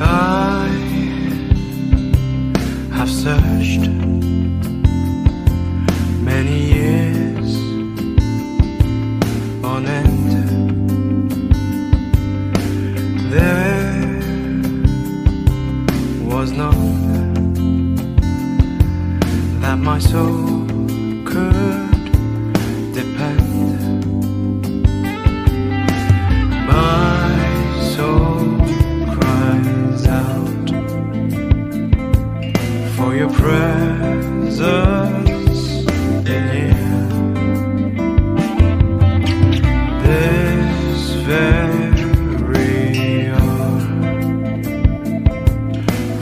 I have searched many years on end. There was none that my soul could depend. My soul cries out for your presence in here. This very hour,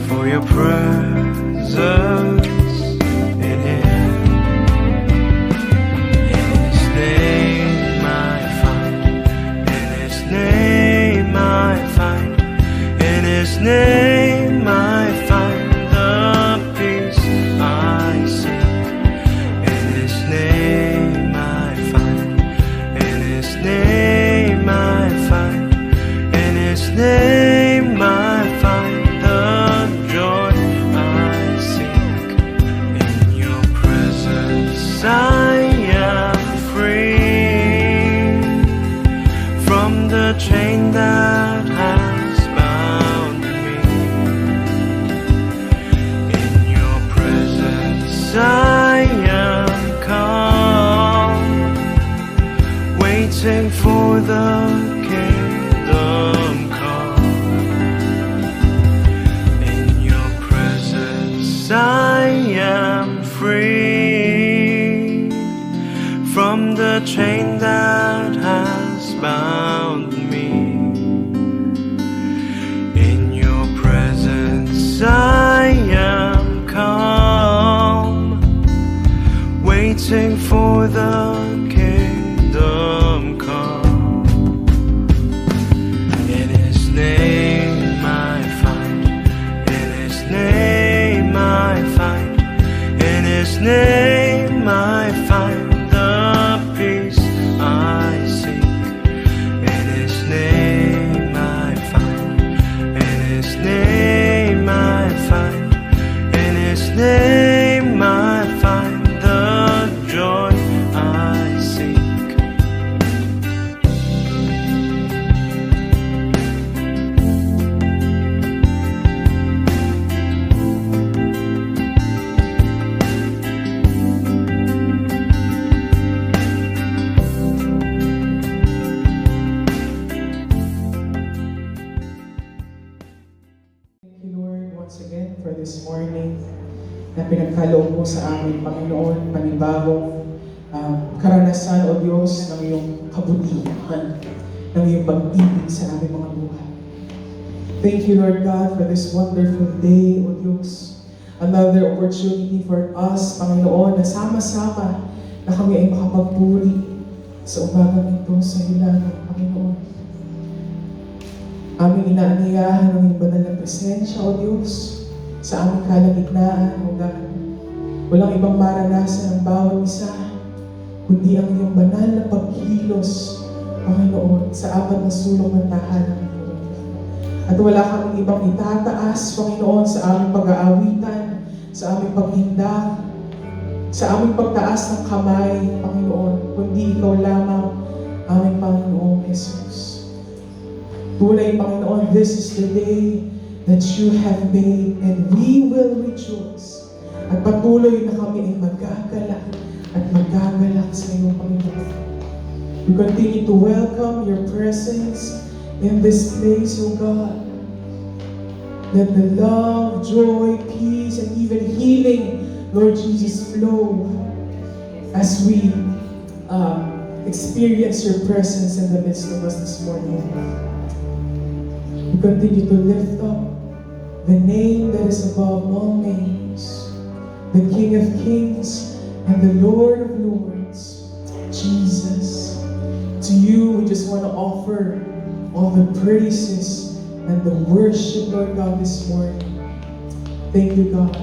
for your presence in here. In His name I find, in His name I find, in His name I find the peace I seek. In His name I find, in His name I find, in His name I find the joy I seek. In your presence I am free from the chain that has bound me. In your presence I am calm, waiting for the kingdom come. In your presence I am free from the chain that has bound me. In your presence I am calm, waiting for the kingdom come. In His name I find, in His name I find, in His name I find the peace I seek. In His name I find, in His name I find, in His name I find the joy I seek. Thank you, Lord, once again for this morning na pinagkaloob mo sa amin, Panginoon, panibagong karanasan, O Diyos, ng iyong kabutihan, ng iyong pag-ibig sa aming mga buhay. Thank you, Lord God, for this wonderful day, O Diyos. Another opportunity for us, Panginoon, na sama-sama na kami ay makapagpuri sa umagang ito sa hilagang, Panginoon. Aming inaanyayahan ng iyong banal na presensya, O Diyos, sa aming kalagitnaan, O God. Walang ibang maranasan ng bawat isa, kundi ang iyong banal na pagkilos, Panginoon, sa apat na sulok ng tahanan ng iyong. At wala kaming ibang itataas, Panginoon, sa aming pag-aawitan, sa aming paghinda, sa aming pagtaas ng kamay, Panginoon, kundi ikaw lamang, aming Panginoong Jesus. Tunay, Panginoon, this is the day that you have made and we will rejoice. At patuloy na kami ay magagalak at magagalak sa iyong Panginoon. We continue to welcome your presence in this place, O God. Let the love, joy, peace, and even healing, Lord Jesus, flow as we experience your presence in the midst of us this morning. We continue to lift up the name that is above all names, the King of Kings and the Lord of Lords, Jesus. To you, we just want to offer all the praises and the worship, Lord God, this morning. Thank you, God.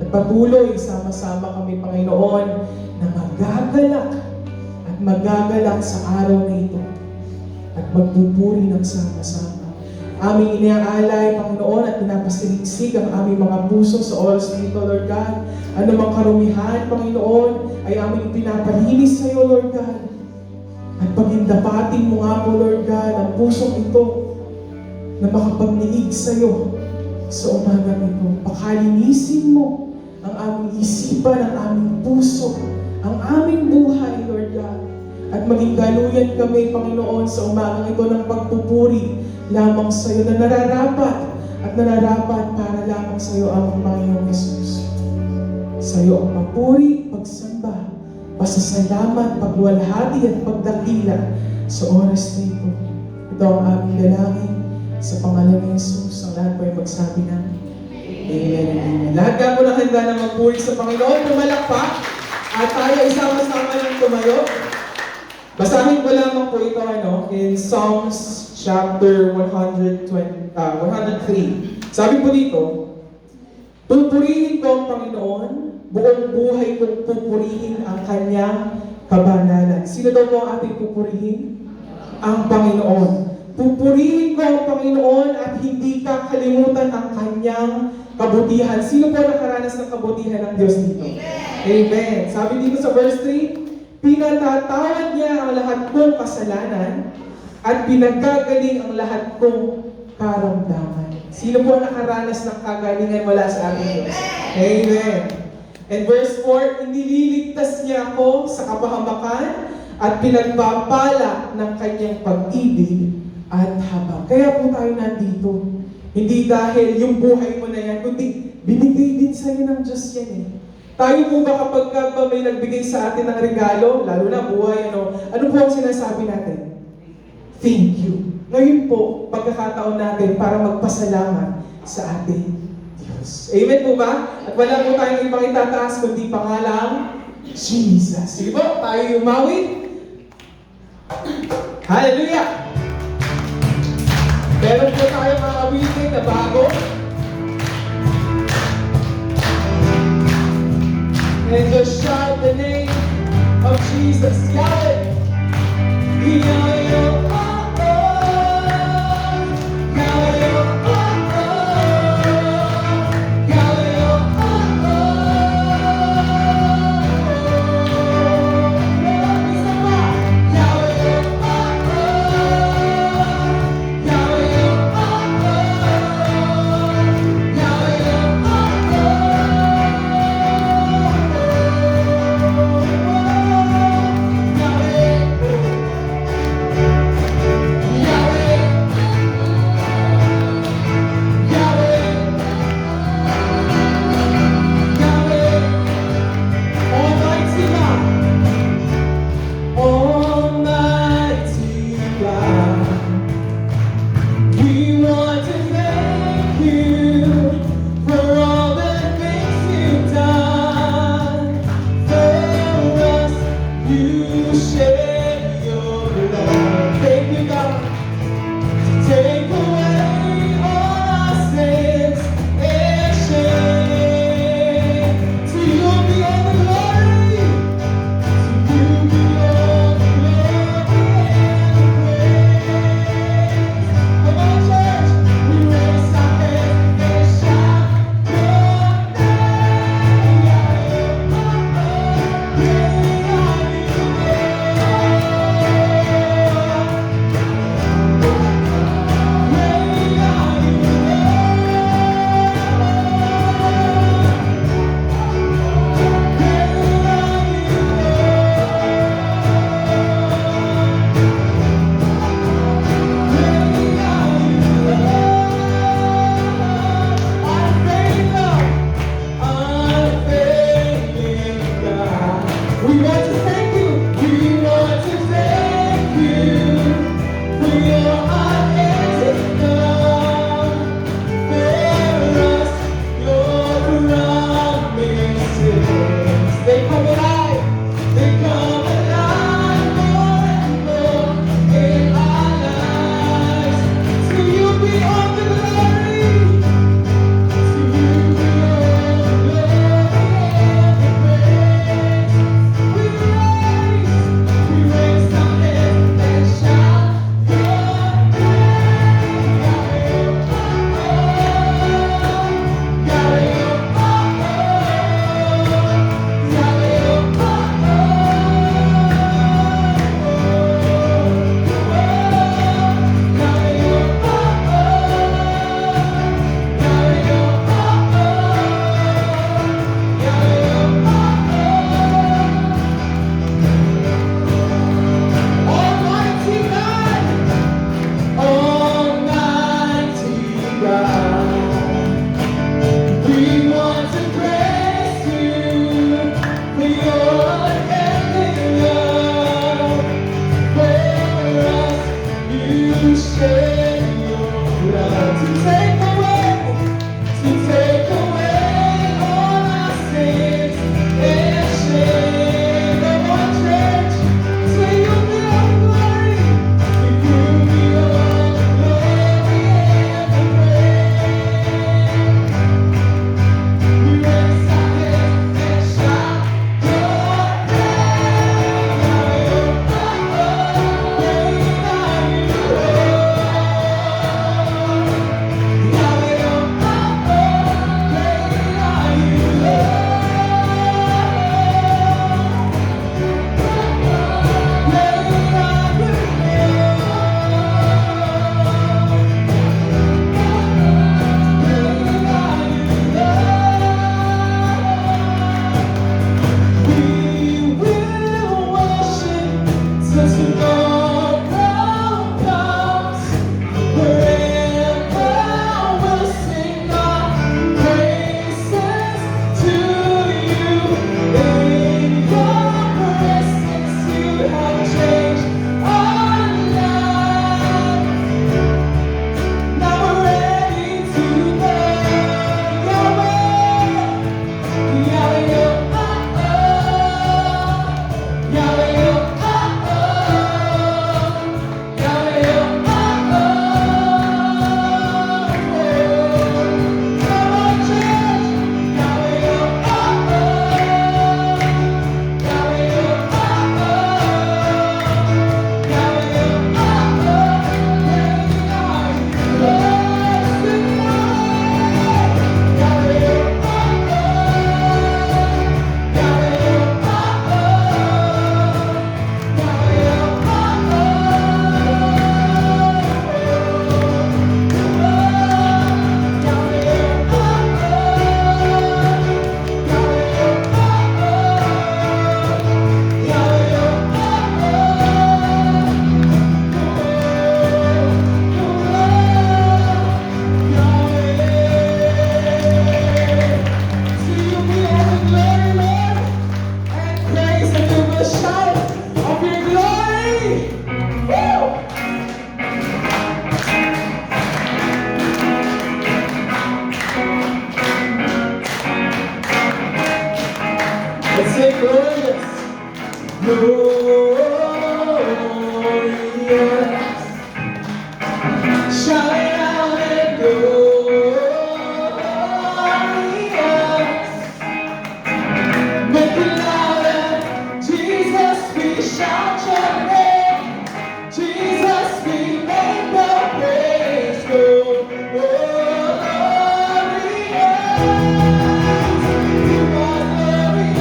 At patuloy, sama-sama kami, Panginoon, na magagalak sa araw na ito at magpupuri ng sama-sama. Aming iniaalay, Panginoon, at pinapasiliksik ang aming mga puso sa oras na ito, Lord God. Ano mang karumihan, Panginoon, ay aming pinapalinis sa iyo, Lord God. At pagindapatin mo nga po, Lord God, ang pusong ito na makapagniig sa iyo sa umagang ito. Pakalinisin mo ang aming isipan, ang aming puso, ang aming buhay, Lord God. At maging galuyan kami, Panginoon, sa umagang ito ng pagpupuri lamang sa iyo na nararapat at nararapat para lamang sa iyo, aming Panginoong Jesus. Sa iyo ang papuri, pagsamba, pasasalamat, pagluwalhati at pagdakila sa oras na ito. Ito ang aming dalangin sa pangalan ni Jesus. Ang lahat po ay magsabi ng Amen and Amen. Lahat ka po na handa na magpuri sa Panginoon, pumalakpak at tayo isama-sama ng tumayo. Basahin ko lamang po ito in Psalms chapter 103. Sabi po dito, pupurihin ko ang Panginoon, buong buhay kong pupurihin ang kanyang kabanalan. Sino daw po ang ating pupurihin? Ang Panginoon. Pupurihin ko ang Panginoon at hindi kakalimutan ang kanyang kabutihan. Sino po nakaranas ng kabutihan ng Diyos dito? Amen. Sabi dito sa verse 3, pinatatawad niya ang lahat kong kasalanan at pinagkagaling ang lahat kong karamdaman. Sino po nakaranas ng kagalingan wala sa ating Diyos? Amen. And verse 4, inililigtas niya ako sa kapahamakan at pinagpapala ng kanyang pag-ibig at habang. Kaya po tayo nandito. Hindi dahil yung buhay mo na yan, kundi binigay din sa'yo ng Diyos yan eh. Tayo po ba kapag ba may nagbigay sa atin ng regalo, lalo na buhay, ano po ang sinasabi natin? Thank you. Ngayon po, pagkakataon natin para magpasalamat sa ating Diyos. Amen po ba? At wala po tayong ibang itataas kundi pangalang Jesus. Sige po, tayo umawit. Hallelujah! Meron po tayo mga awitin na bago. And just shout the name of Jesus. Yahweh! Yahweh! Yahweh, glorious. Shout it out and glorious. Make it louder, Jesus, we shout your name. Jesus, we make the praise go. Glorious, you are glorious.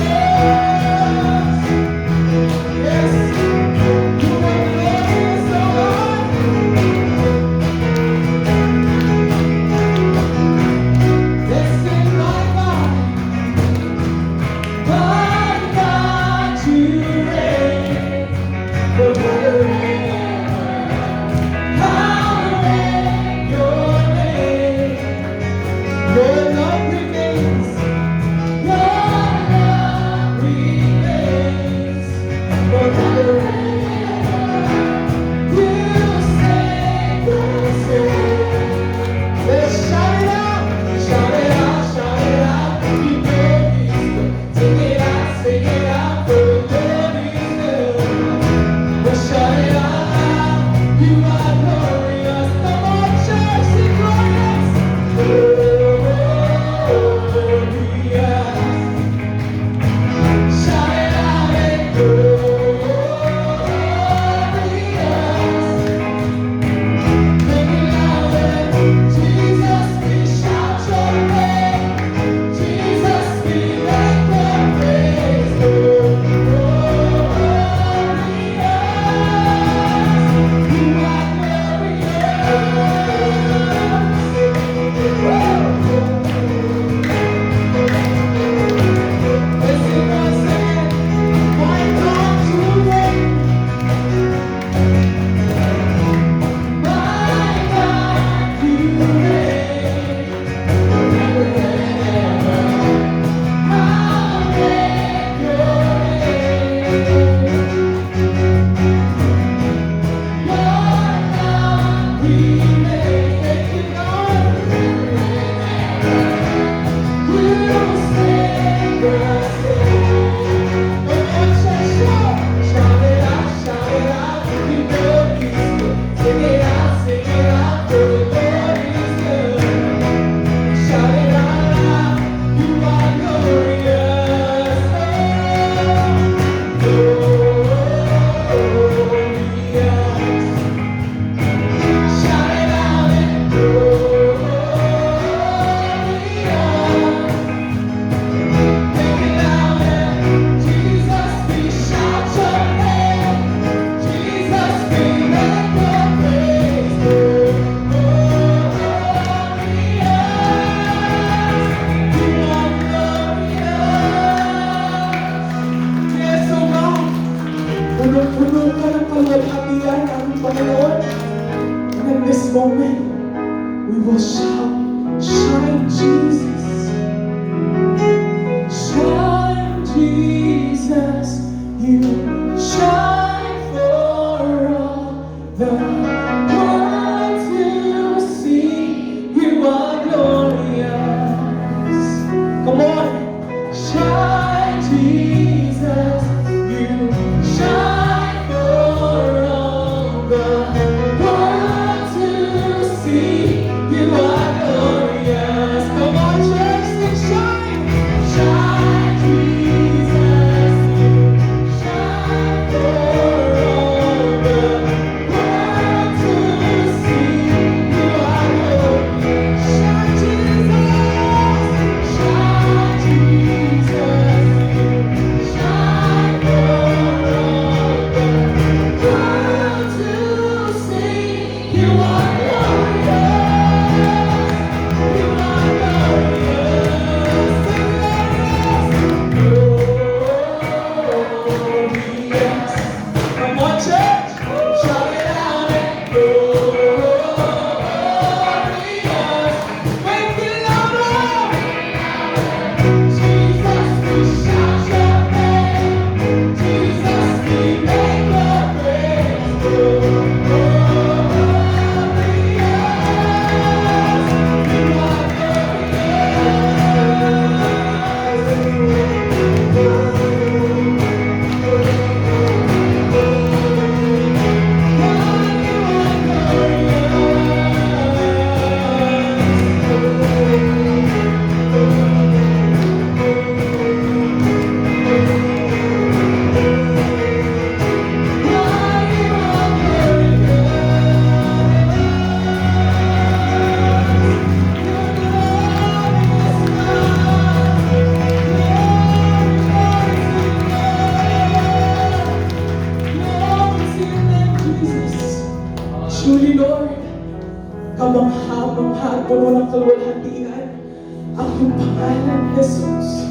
ang iyong pangalan, Jesus.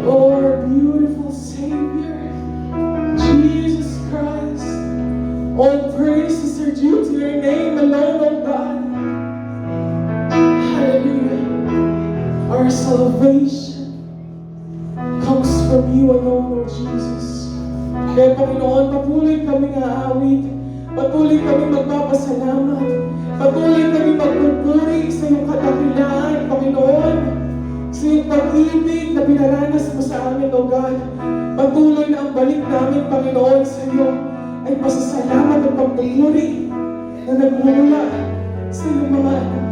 Oh, our beautiful Savior, Jesus Christ. All praises are due to your name alone, O God. Hallelujah. Our salvation comes from you alone, O Jesus. Kaya Panginoon, patuloy kami aawit, patuloy kami magpapasalamat, patuloy kami magpupuri sa iyong kadakilaan, Panginoon, sa iyong pag-ibig na pinaranas mo sa amin, O God. Patuloy na ang balik namin, Panginoon, sa iyo ay pasasalamat at pagpupuri na nagmumula sa iyong mga anak.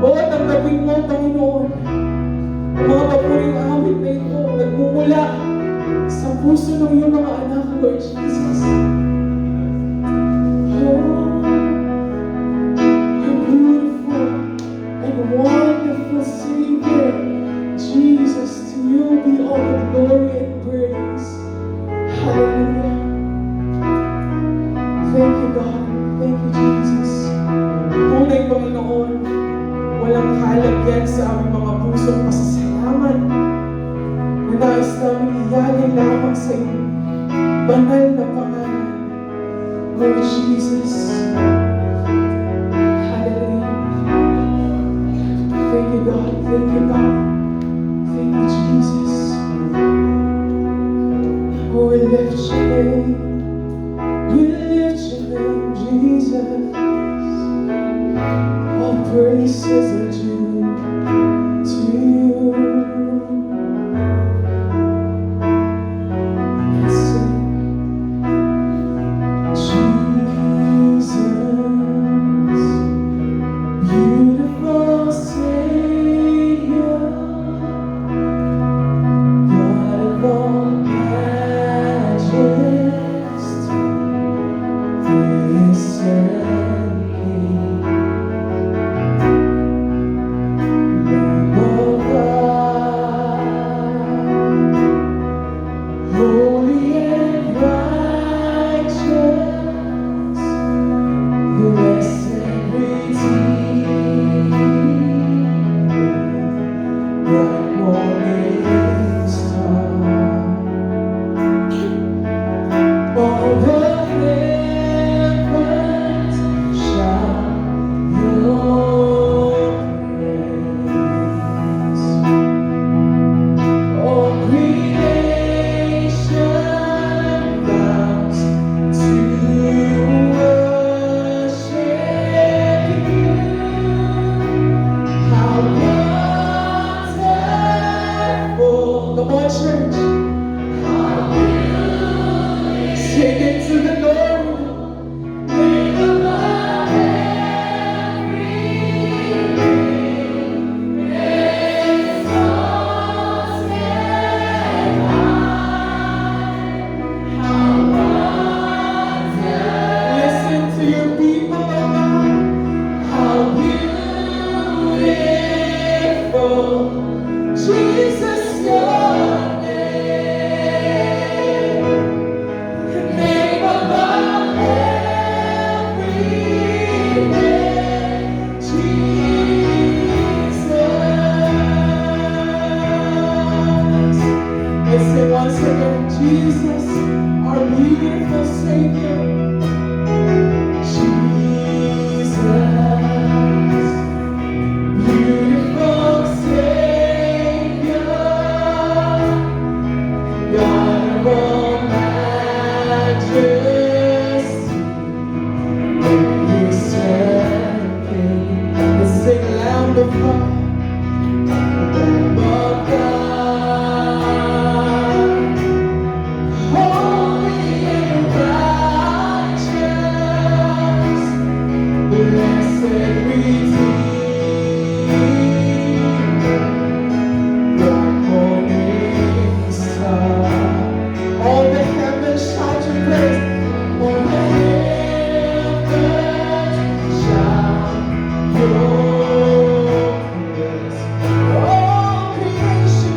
O tanggapin mo, Panginoon, ang mga papuring awit na ito nagmumula sa puso ng iyong mga anak, Lord Jesus. Oh, you're beautiful and wonderful Savior. Jesus, to you be all the glory and praise. Hallelujah. Thank you, God. Thank you, Jesus. Tunay, Panginoon, walang kalagyan sa aming mga pusong pasasalamat na nais namin iyalay lamang sa iyong banal na pangalan, Lord Jesus. Hallelujah. Thank you, God. Thank you, God. Thank you, Jesus. Oh, we lift your name. We lift your name, Jesus. All praises are due to you. Let's sing. Jesus, beautiful Savior, God of all majesty, risen King, Lamb of God, holy and righteous, blessed Redeemer, bright morning star. All the heavens shout your praise. All creation bows to worship you. How wonderful! Come on, church. Sing it to the Lord. Name above every name, exalted high. How wonderful! Listen to your people, oh God. How beautiful, Jesus, your name above every name, Jesus. Let's sing once again, Jesus, our beautiful Savior. Jesus, beautiful Savior, God of all majesty, risen King. Let's sing Lamb of God, Lamb of God, holy and righteous, blessed Redeemer, bright morning star. All the heavens shout your praise. All the heavens shout your praise. All creation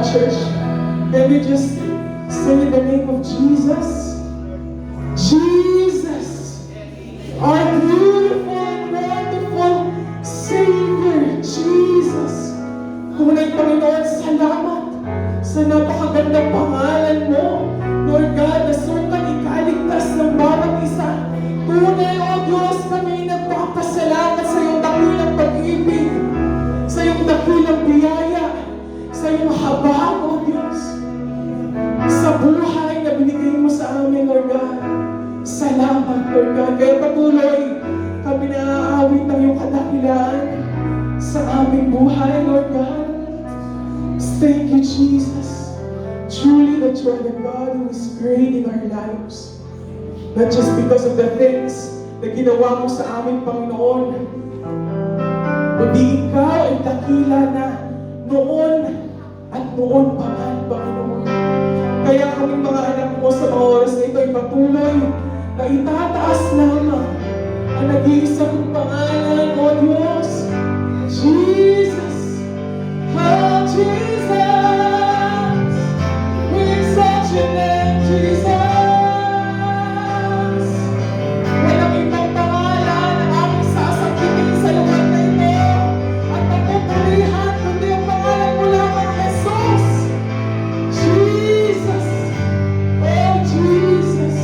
Church, can we just say the name of Jesus? Jesus, our beautiful and wonderful Savior, Jesus. Ngunit Panginoon, salamat sa napakagandang pangalan mo. Lord God, na sukang ikaligtas ng bawat isa. Tunay, O Diyos, kami nagpapasalamat sa iyong dakilang pag-ibig, sa iyong dakilang biyaya, sa iyong habang, O Diyos, sa buhay na binigay mo sa amin, Lord God. Salamat, Lord God. Kaya patuloy kami naaawit ng iyong kadakilaan sa aming buhay, Lord God. Thank you, Jesus. Truly that you are the God who is great in our lives. Not just because of the things na ginawa mo sa amin, Panginoon, kundi ikaw ay dakila na noon at noon pa man, Panginoon. Kaya kaming mga anak mo sa mga oras na ito ay patuloy na itataas lamang ang nag-iisang pangalan, O Diyos, Jesus. Oh, Jesus, we exalt your name, Jesus. Walang ibang pangalan ang aming sasakitin sa lugar na ito at pagpupurihan kundi ang pangalan mo lamang, Jesus. Jesus, oh Jesus,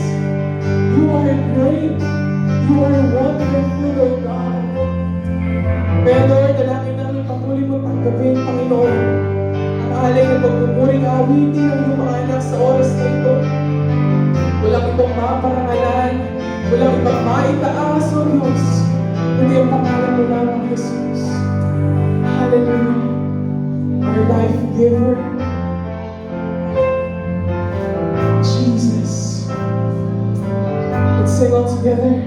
you are great, you are wonderful, O God. Kaya Lord, dalangin namin patuloy mo tanggapin, Panginoon, ang alay ng pagpupuring awitin ng iyong mga anak sa oras na ito. Walang ibang maparangalan, walang ibang maitaas, O Diyos, kundi ang pangalan mo lamang, Jesus. Hallelujah. Our life giver, Jesus. Let's sing all together.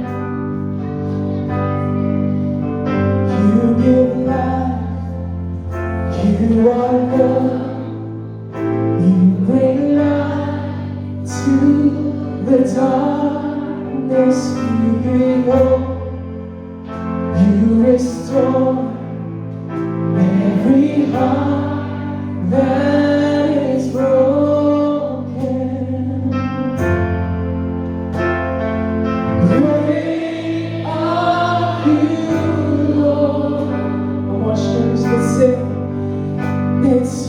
You give life, you are love, you bring light to the darkness, you give hope, you restore every heart that is broken. Great are you, Lord. I want you to sing. It's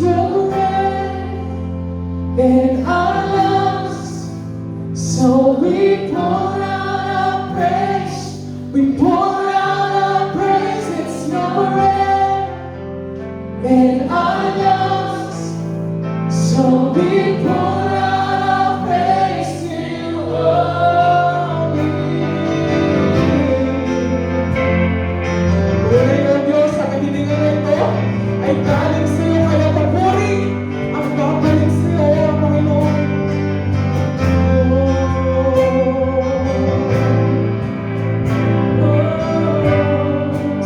in our lungs. So we pour out our praise to you only. Tunay na Diyos, sa kanilingan na ito ay galing sa iyo, kaya papuri ang babalik sa iyo, Panginoon.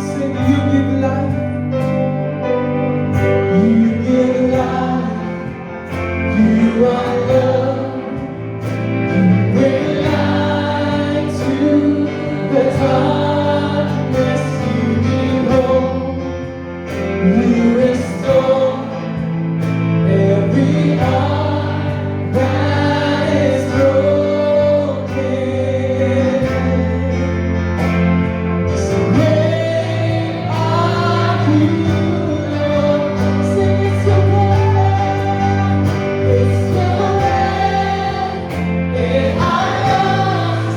Sing, you give life. You give life. You are love. You bring light to the darkness. You give hope. You restore every heart that is broken. So great are you, Lord. Sing, it's your breath. It's your breath in our lungs.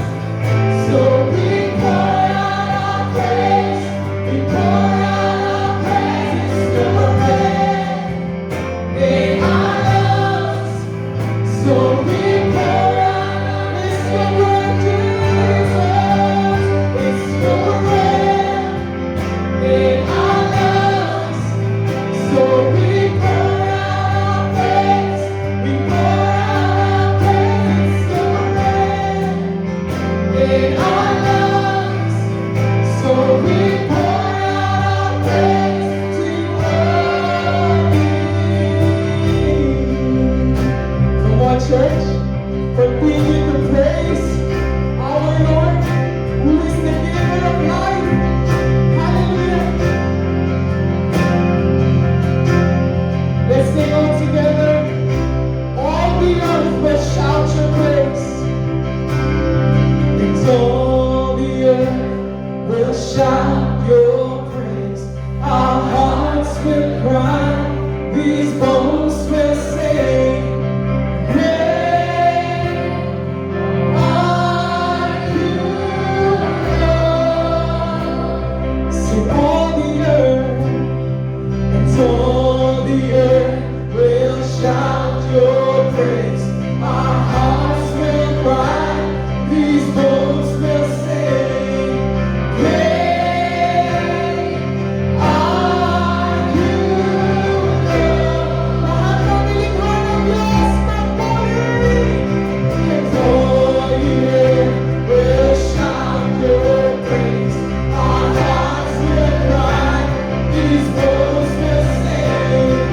So we pour out our praise. We pour out our praise. It's your breath in our lungs. So we pour out, it's your breath, Jesus. It's your breath in our lungs. So we pour out our praise. We pour out our praise. It's your breath in our lungs. So we pour out our praise to you only. Come on, church, continue to praise our Lord, who is the giver of life. Hallelujah. Let's sing all together. All the earth will shout your praise. And all the earth will shout your praise. Our hearts will cry. These bones will sing. Great are you, Lord. Sing all the earth, and all the earth will shout your praise. Our hearts will cry, these bones will sing. Great are you, Lord. Mahal na Diyos, magpuri. And all the earth will shout your praise. Our hearts will cry, these bones will sing.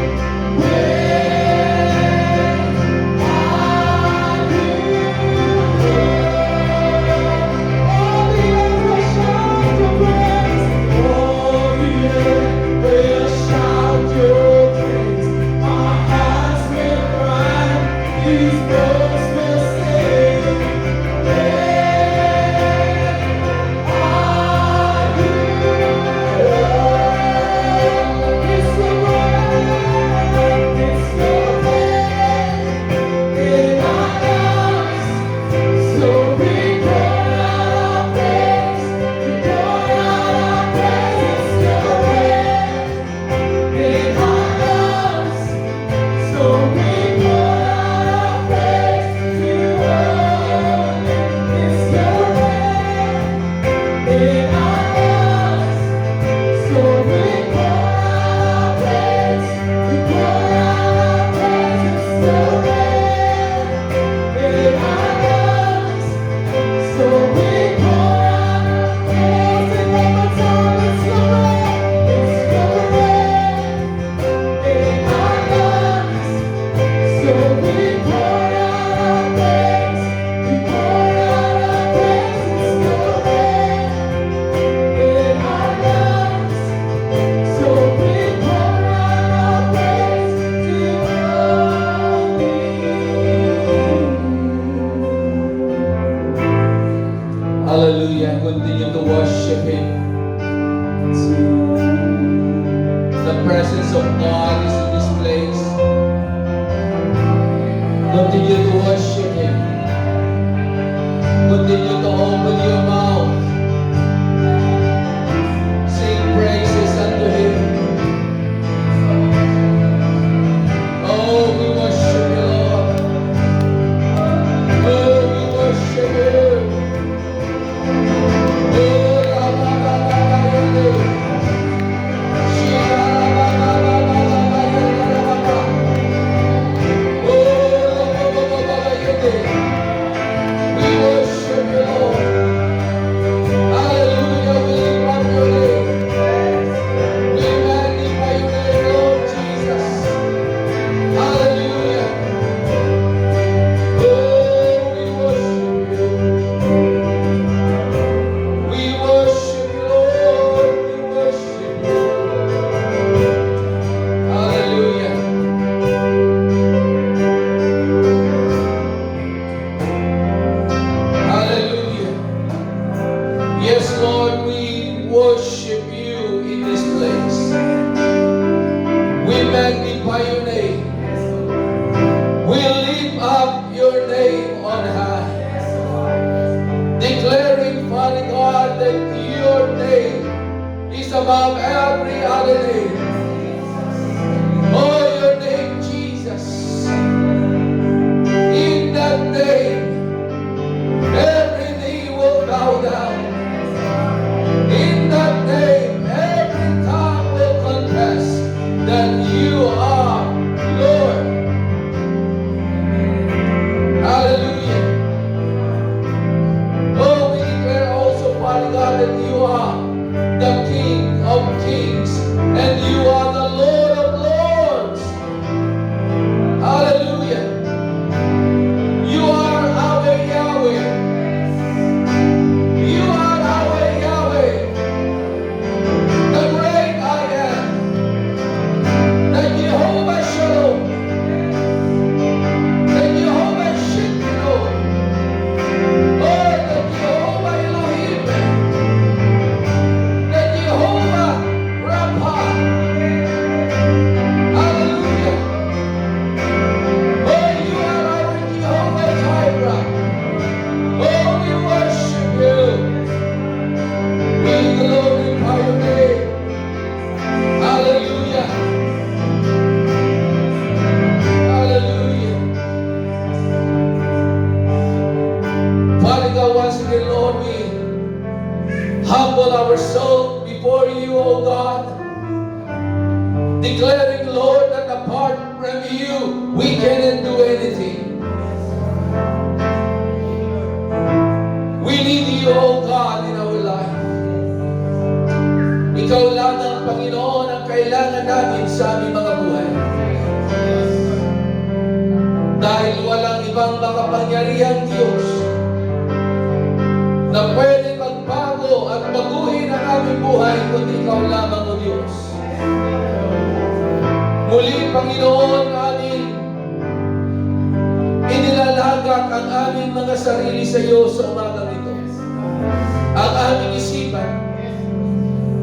Hallelujah. Continue to worship Him. The presence of God is in this place. Continue to worship Him. Continue to open your mouth. Sing praises unto Him. glorify your name. We lift up your name on high. Declaring, Father God, that your name is above every other name. Oh, your name, Jesus. In that name, every knee will bow down. In that name, every tongue will confess that you are Lord. Hallelujah. Oh, we declare also, Father God, that you are the King of kings and you are the Lord of lords. Hallelujah. You are our Yahweh. You are our Yahweh. The great I am. The Jehovah Shalom. The Jehovah Shekino. Oh, the Jehovah Elohim. The Jehovah Rapha. Hallelujah. Oh, you are our Jehovah Jireh. Oh, we worship you. We glorify your name. Hallelujah. Hallelujah. Father God, once again, Lord, we humble our soul before you, O God, declaring, Lord, that apart from you, we cannot do anything. We need you, O God, in our life. Ikaw lang ang Panginoon ang kailangan namin sa aming mga buhay. Dahil walang ibang makapangyarihang Diyos na pwede magbago at baguhin ang aming buhay kundi ikaw lamang, O Diyos. Muli, Panginoon, aming inilalagak ang aming mga sarili sa iyo sa umagang ito. Ang aming isipan,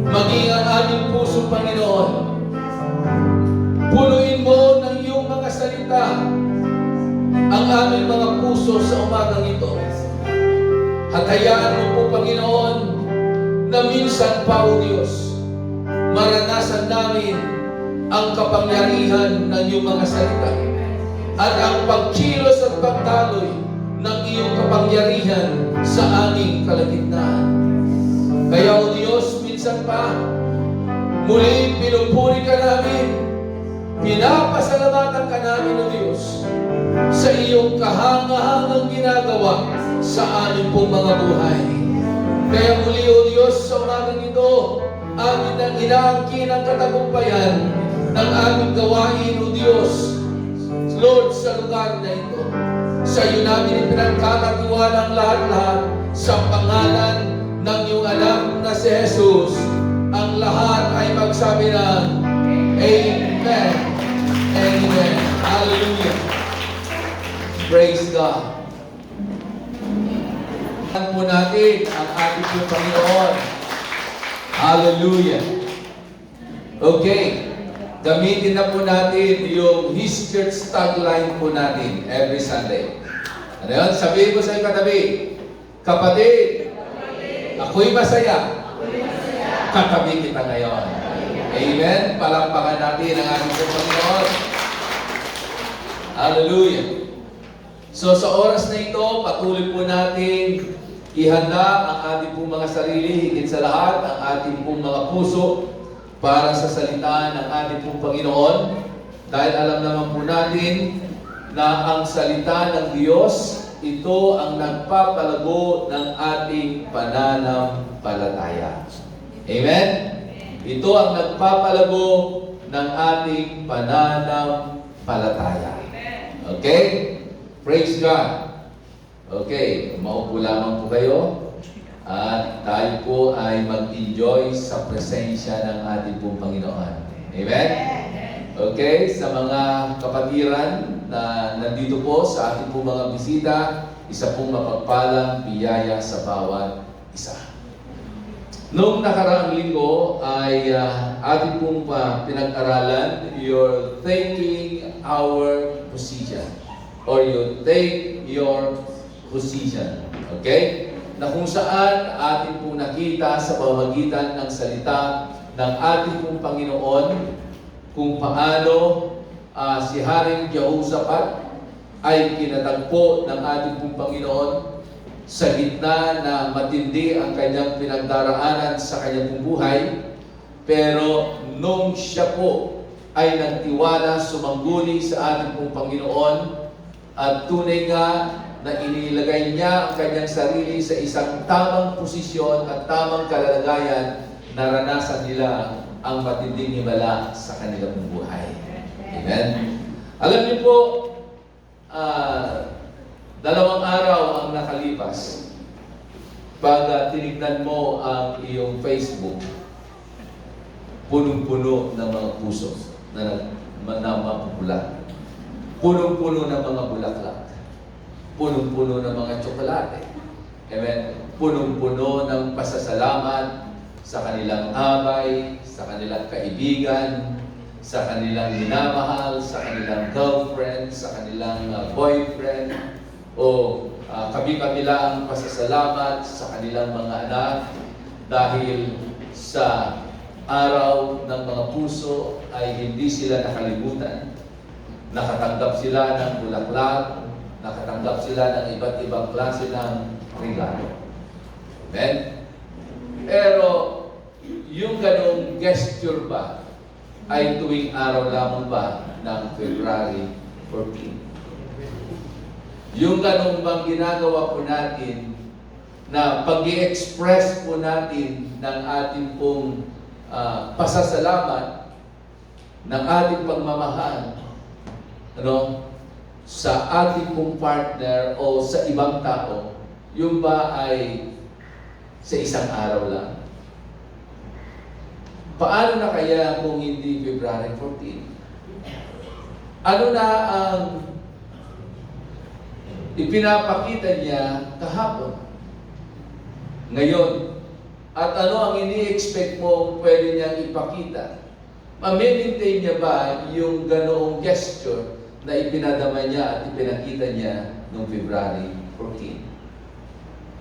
maging ang aming puso, Panginoon. Punuin mo ng iyong mga salita ang aming mga puso sa umagang ito. At hayaan mo po, Panginoon, na minsan pa, O Diyos, maranasan namin ang kapangyarihan ng iyong mga salita at ang pagkilos at pagdaloy ng iyong kapangyarihan sa aming kalagitnaan. Kaya, O Diyos, minsan pa, muli pinupuri ka namin, pinapasalamatan ka namin, O Diyos, sa iyong kahangahangang ginagawa sa aming pong mga buhay. Kaya muli, O Diyos, sa umagang ito, amin ang inaangkin ang katagumpayan ng aming gawain, O Diyos, Lord, sa lugar na ito. Sa iyo namin ipinagkakatiwala ang lahat-lahat sa pangalan ng iyong anak na si Jesus. Ang lahat ay magsabi ng Amen. Amen. Hallelujah. Praise God. Thank po natin ang ating pong Panginoon. Hallelujah. Okay. Gamitin na po natin yung His Church tagline po natin every Sunday. Ano yun? Sabihin ko sa iyong katabi, kapatid, ako'y masaya. Katabi kita ngayon. Amen? Palampakan natin ang ating pong Panginoon. Hallelujah. So sa oras na ito, patuloy po natin ihanda ang ating pong mga sarili, higit sa lahat, ang ating pong mga puso para sa salita ng ating pong Panginoon. Dahil alam naman po natin na ang salita ng Diyos, ito ang nagpapalago ng ating pananampalataya. Amen? Ito ang nagpapalago ng ating pananampalataya. Okay? Praise God. Okay, maupo lamang po kayo at tayo po ay mag-enjoy sa presensya ng ating pong Panginoon. Amen? Okay, sa mga kapatiran na nandito po sa ating pong mga bisita, isa pong mapagpalang biyaya sa bawat isa. Noong nakaraang linggo ay ating pong pinag-aralan, you're taking our position. Or you take your position. Okay? Na kung saan ating pong nakita sa pamamagitan ng salita ng ating pong Panginoon kung paano si Haring Jehoshaphat ay kinatagpo ng ating pong Panginoon sa gitna na matindi ang kanyang pinagdaraanan sa kanyang pong buhay. Pero nung siya po ay nagtiwala, sumangguni sa ating pong Panginoon at tunay nga na inilagay niya ang kanyang sarili sa isang tamang posisyon at tamang kalalagayan, naranasan nila ang matinding himala sa kanilang buhay. Amen? Alam niyo po, 2 araw ang nakalipas. Pag tinignan mo ang iyong Facebook, punong-puno ng mga puso na mapupula. Punong-puno ng mga bulaklak. Punong-puno ng mga tsokolate. Amen? Punong-puno ng pasasalamat sa kanilang abay, sa kanilang kaibigan, sa kanilang minamahal, sa kanilang girlfriend, sa kanilang boyfriend, o kabi-kabilang pasasalamat sa kanilang mga anak dahil sa araw ng mga puso ay hindi sila nakalimutan. Nakatanggap sila ng bulaklak, nakatanggap sila ng iba't ibang klase ng regalo. Amen? Pero yung ganong gesture ba ay tuwing araw lamang ba ng February 14? Yung ganong bang ginagawa po natin na pag-i-express po natin ng ating pong pasasalamat, ng ating pagmamahal, sa ating pong partner o sa ibang tao, yung ba ay sa isang araw lang? Paano na kaya kung hindi February 14? Ano na ang ipinapakita niya kahapon, ngayon, at ano ang ini-expect mo pwede niyang ipakita? Ma-maintain niya ba yung ganoong gesture na ipinadama niya at ipinakita niya noong February 14?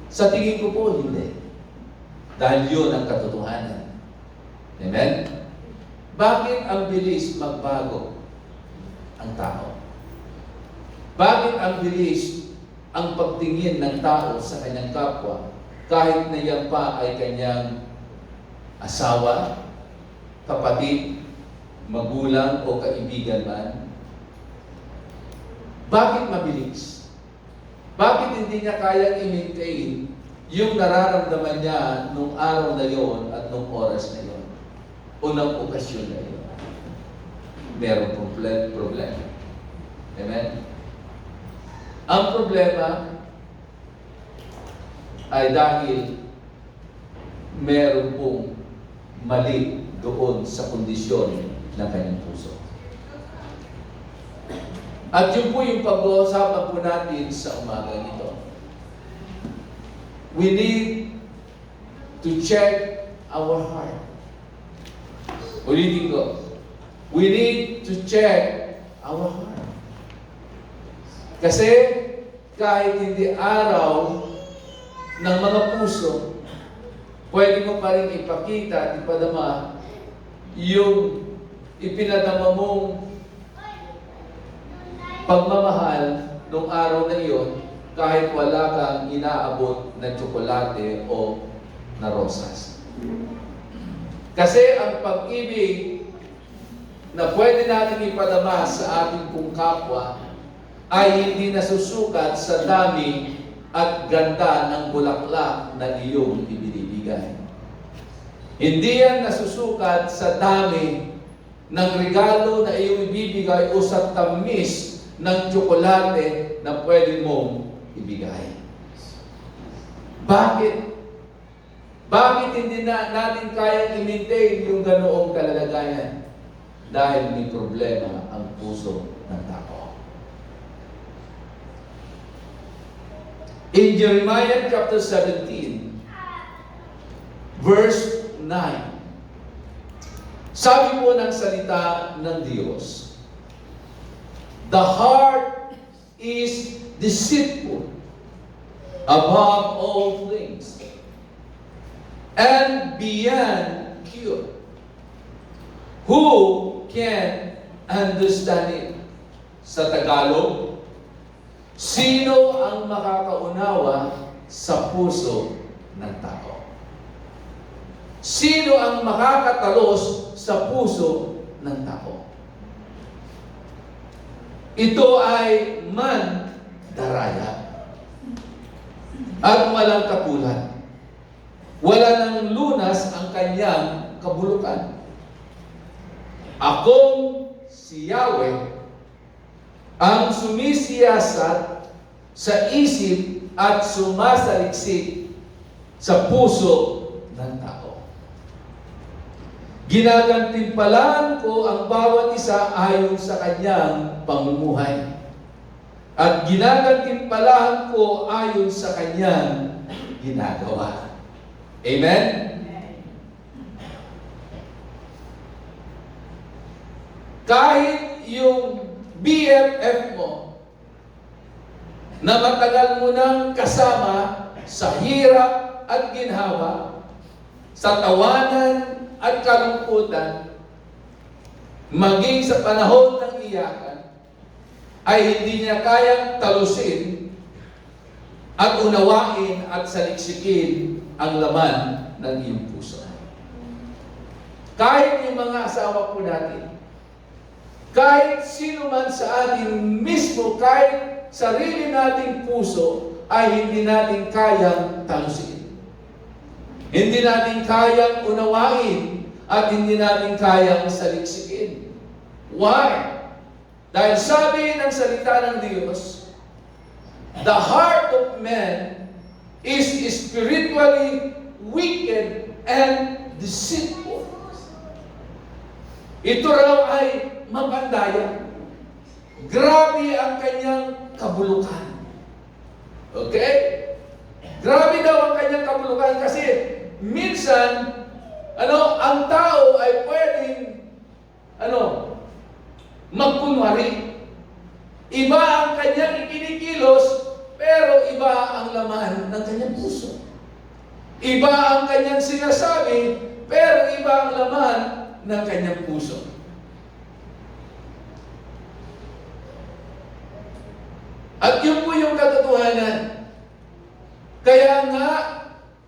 Sa tingin ko po, hindi. Dahil yun ang katotohanan. Amen? Bakit ang bilis magbago ang tao? Bakit ang bilis ang pagtingin ng tao sa kanyang kapwa kahit na yan pa ay kanyang asawa, kapatid, magulang o kaibigan man? Bakit mabilis? Bakit hindi niya kayang i-maintain yung nararamdaman niya nung araw na yon at nung oras na yon o nung okasyon na yon? Merong problema. Amen? Ang problema ay dahil meron pong mali doon sa kondisyon ng kanyang puso. At yun po yung pag-uusapan po natin sa umaga nito. We need to check our heart. Ulitin ko. We need to check our heart. Kasi kahit hindi araw ng mga puso, pwede mo pa rin ipakita at ipadama yung ipinadama mong pagmamahal nung araw na iyon kahit wala kang inaabot na tsokolate o na rosas. Kasi ang pag-ibig na pwede natin ipadama sa ating pong kapwa ay hindi nasusukat sa dami at ganda ng bulaklak na iyong ibinibigay. Hindi yan nasusukat sa dami ng regalo na iyong ibibigay o sa tamis ng tsokolate na pwede mong ibigay. Bakit? Bakit hindi natin kayang i-maintain yung ganoong kalalagayan? Dahil may problema ang puso ng tao. In Jeremiah chapter 17, verse 9. Sabi po ng salita ng Diyos, the heart is deceitful above all things and beyond cure. Who can understand it? Sa Tagalog, sino ang makakaunawa sa puso ng tao? Sino ang makakatalos sa puso ng tao? Ito ay mandaraya at walang katulad. Wala nang lunas ang kanyang kabulukan. Akong si Yahweh ang sumisiyasat sa isip at sumasaliksik sa puso ng tao. Ginagantimpalaan ko ang bawat isa ayon sa kanyang pamumuhay. At ginagantimpalaan ko ayon sa kanyang ginagawa. Amen? Kahit yung BFF mo na matagal mo nang kasama sa hirap at ginhawa, sa tawanan at kalungkutan, maging sa panahon ng iyakan, ay hindi niya kayang talusin at unawain at saliksikin ang laman ng iyong puso. Kahit yung mga asawa po natin, kahit sino man sa atin mismo, kahit sarili nating puso, ay hindi natin kayang talusin. Hindi natin kayang unawain at hindi natin kayang saliksikin. Why? Dahil sabi ng salita ng Diyos, the heart of man is spiritually wicked and deceitful. Ito raw ay mapandaya. Grabe ang kanyang kabulukan. Okay? Grabe daw ang kanyang kabulukan kasi minsan, ang tao ay pwedeng, magkunwari. Iba ang kanyang ikinikilos, pero iba ang laman ng kanyang puso. Iba ang kanyang sinasabi, pero iba ang laman ng kanyang puso. At yun po yung katotohanan. Kaya nga,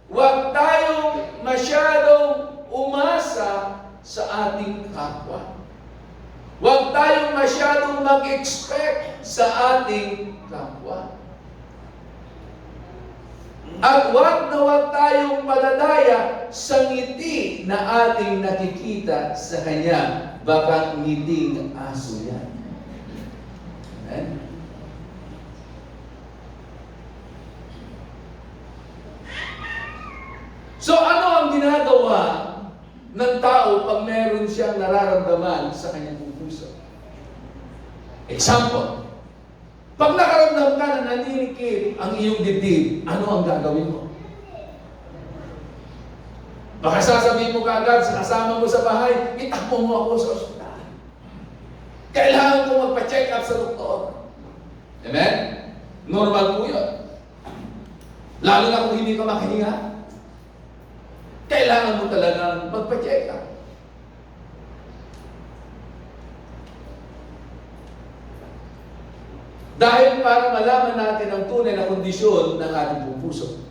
huwag tayong masyadong umasa sa ating kapwa. Huwag tayong masyadong mag-expect sa ating kapwa. At huwag tayong paladaya sa ngiti na ating nakikita sa Kanya. Baka ngiting aso yan. Amen? So ano ang ginagawa ng tao pag meron siyang nararamdaman sa kanyang puso? Example, pag nakaramdam ka na naninikip ang iyong dibdib, ano ang gagawin mo? Baka sasabihin mo kaagad sa kasama mo sa bahay, itakbo mo ako sa ospital. Kailangan ko magpa-check up sa doktor. Amen? Normal po yun. Lalo na kung hindi ka makahinga. Kailangan mo talagang magpa-check up. Dahil para malaman natin ang tunay na kondisyon ng ating puso.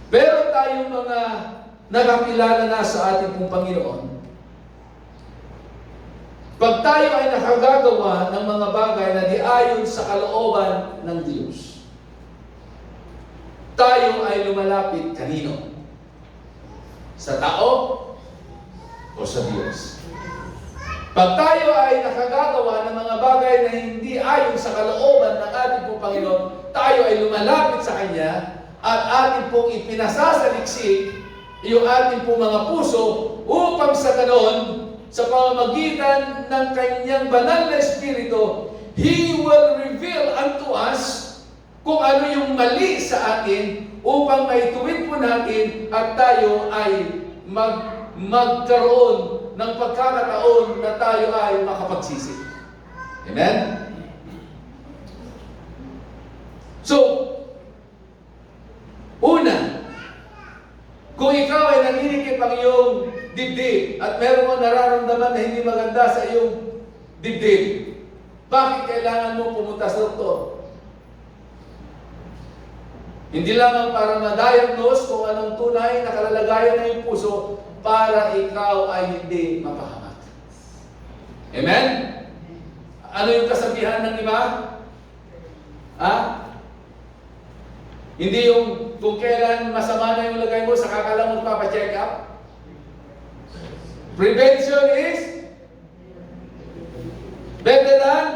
Pero tayong mga nakakilala na sa ating pong Panginoon, pag tayo ay nakagagawa ng mga bagay na di ayon sa kalooban ng Diyos, tayo ay lumalapit kanino? Sa tao o sa Diyos? Pag tayo ay nakagagawa ng mga bagay na hindi ayon sa kalooban ng ating pong Panginoon, tayo ay lumalapit sa Kanya at ating pong ipinasasaliksik yung ating pong mga puso upang sa ganon, sa pamamagitan ng Kanyang banal na Espiritu, He will reveal unto us kung ano yung mali sa atin upang maituwid po natin at tayo ay magkaroon ng pagkakataon na tayo ay makapagsisi. Amen? So, una, kung ikaw ay naninikip ang iyong dibdib at meron kang nararamdaman na hindi maganda sa iyong dibdib, bakit kailangan mo pumunta sa doktor? Hindi lamang para ma-diagnose kung anong tunay na kalalagayan ng iyong puso para ikaw ay hindi mapahamak. Amen? Ano yung kasabihan ng iba? Hindi yung kung kailan masama na yung lagay mo, saka ka lang magpapacheck up. Prevention is better than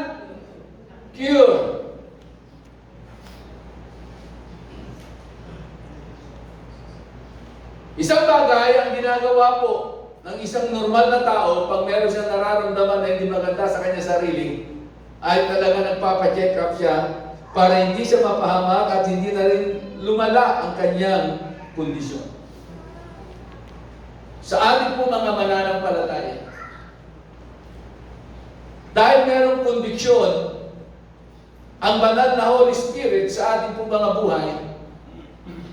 cure. Isang bagay ang ginagawa po ng isang normal na tao pag meron siyang nararamdaman na hindi maganda sa kanya sarili, ay talaga nagpapacheck up siya para hindi siya mapahamak at hindi na rin lumala ang kanyang kondisyon. Sa ating po mga mananampalataya, dahil merong kondiksyon ang banal na Holy Spirit sa ating po mga buhay,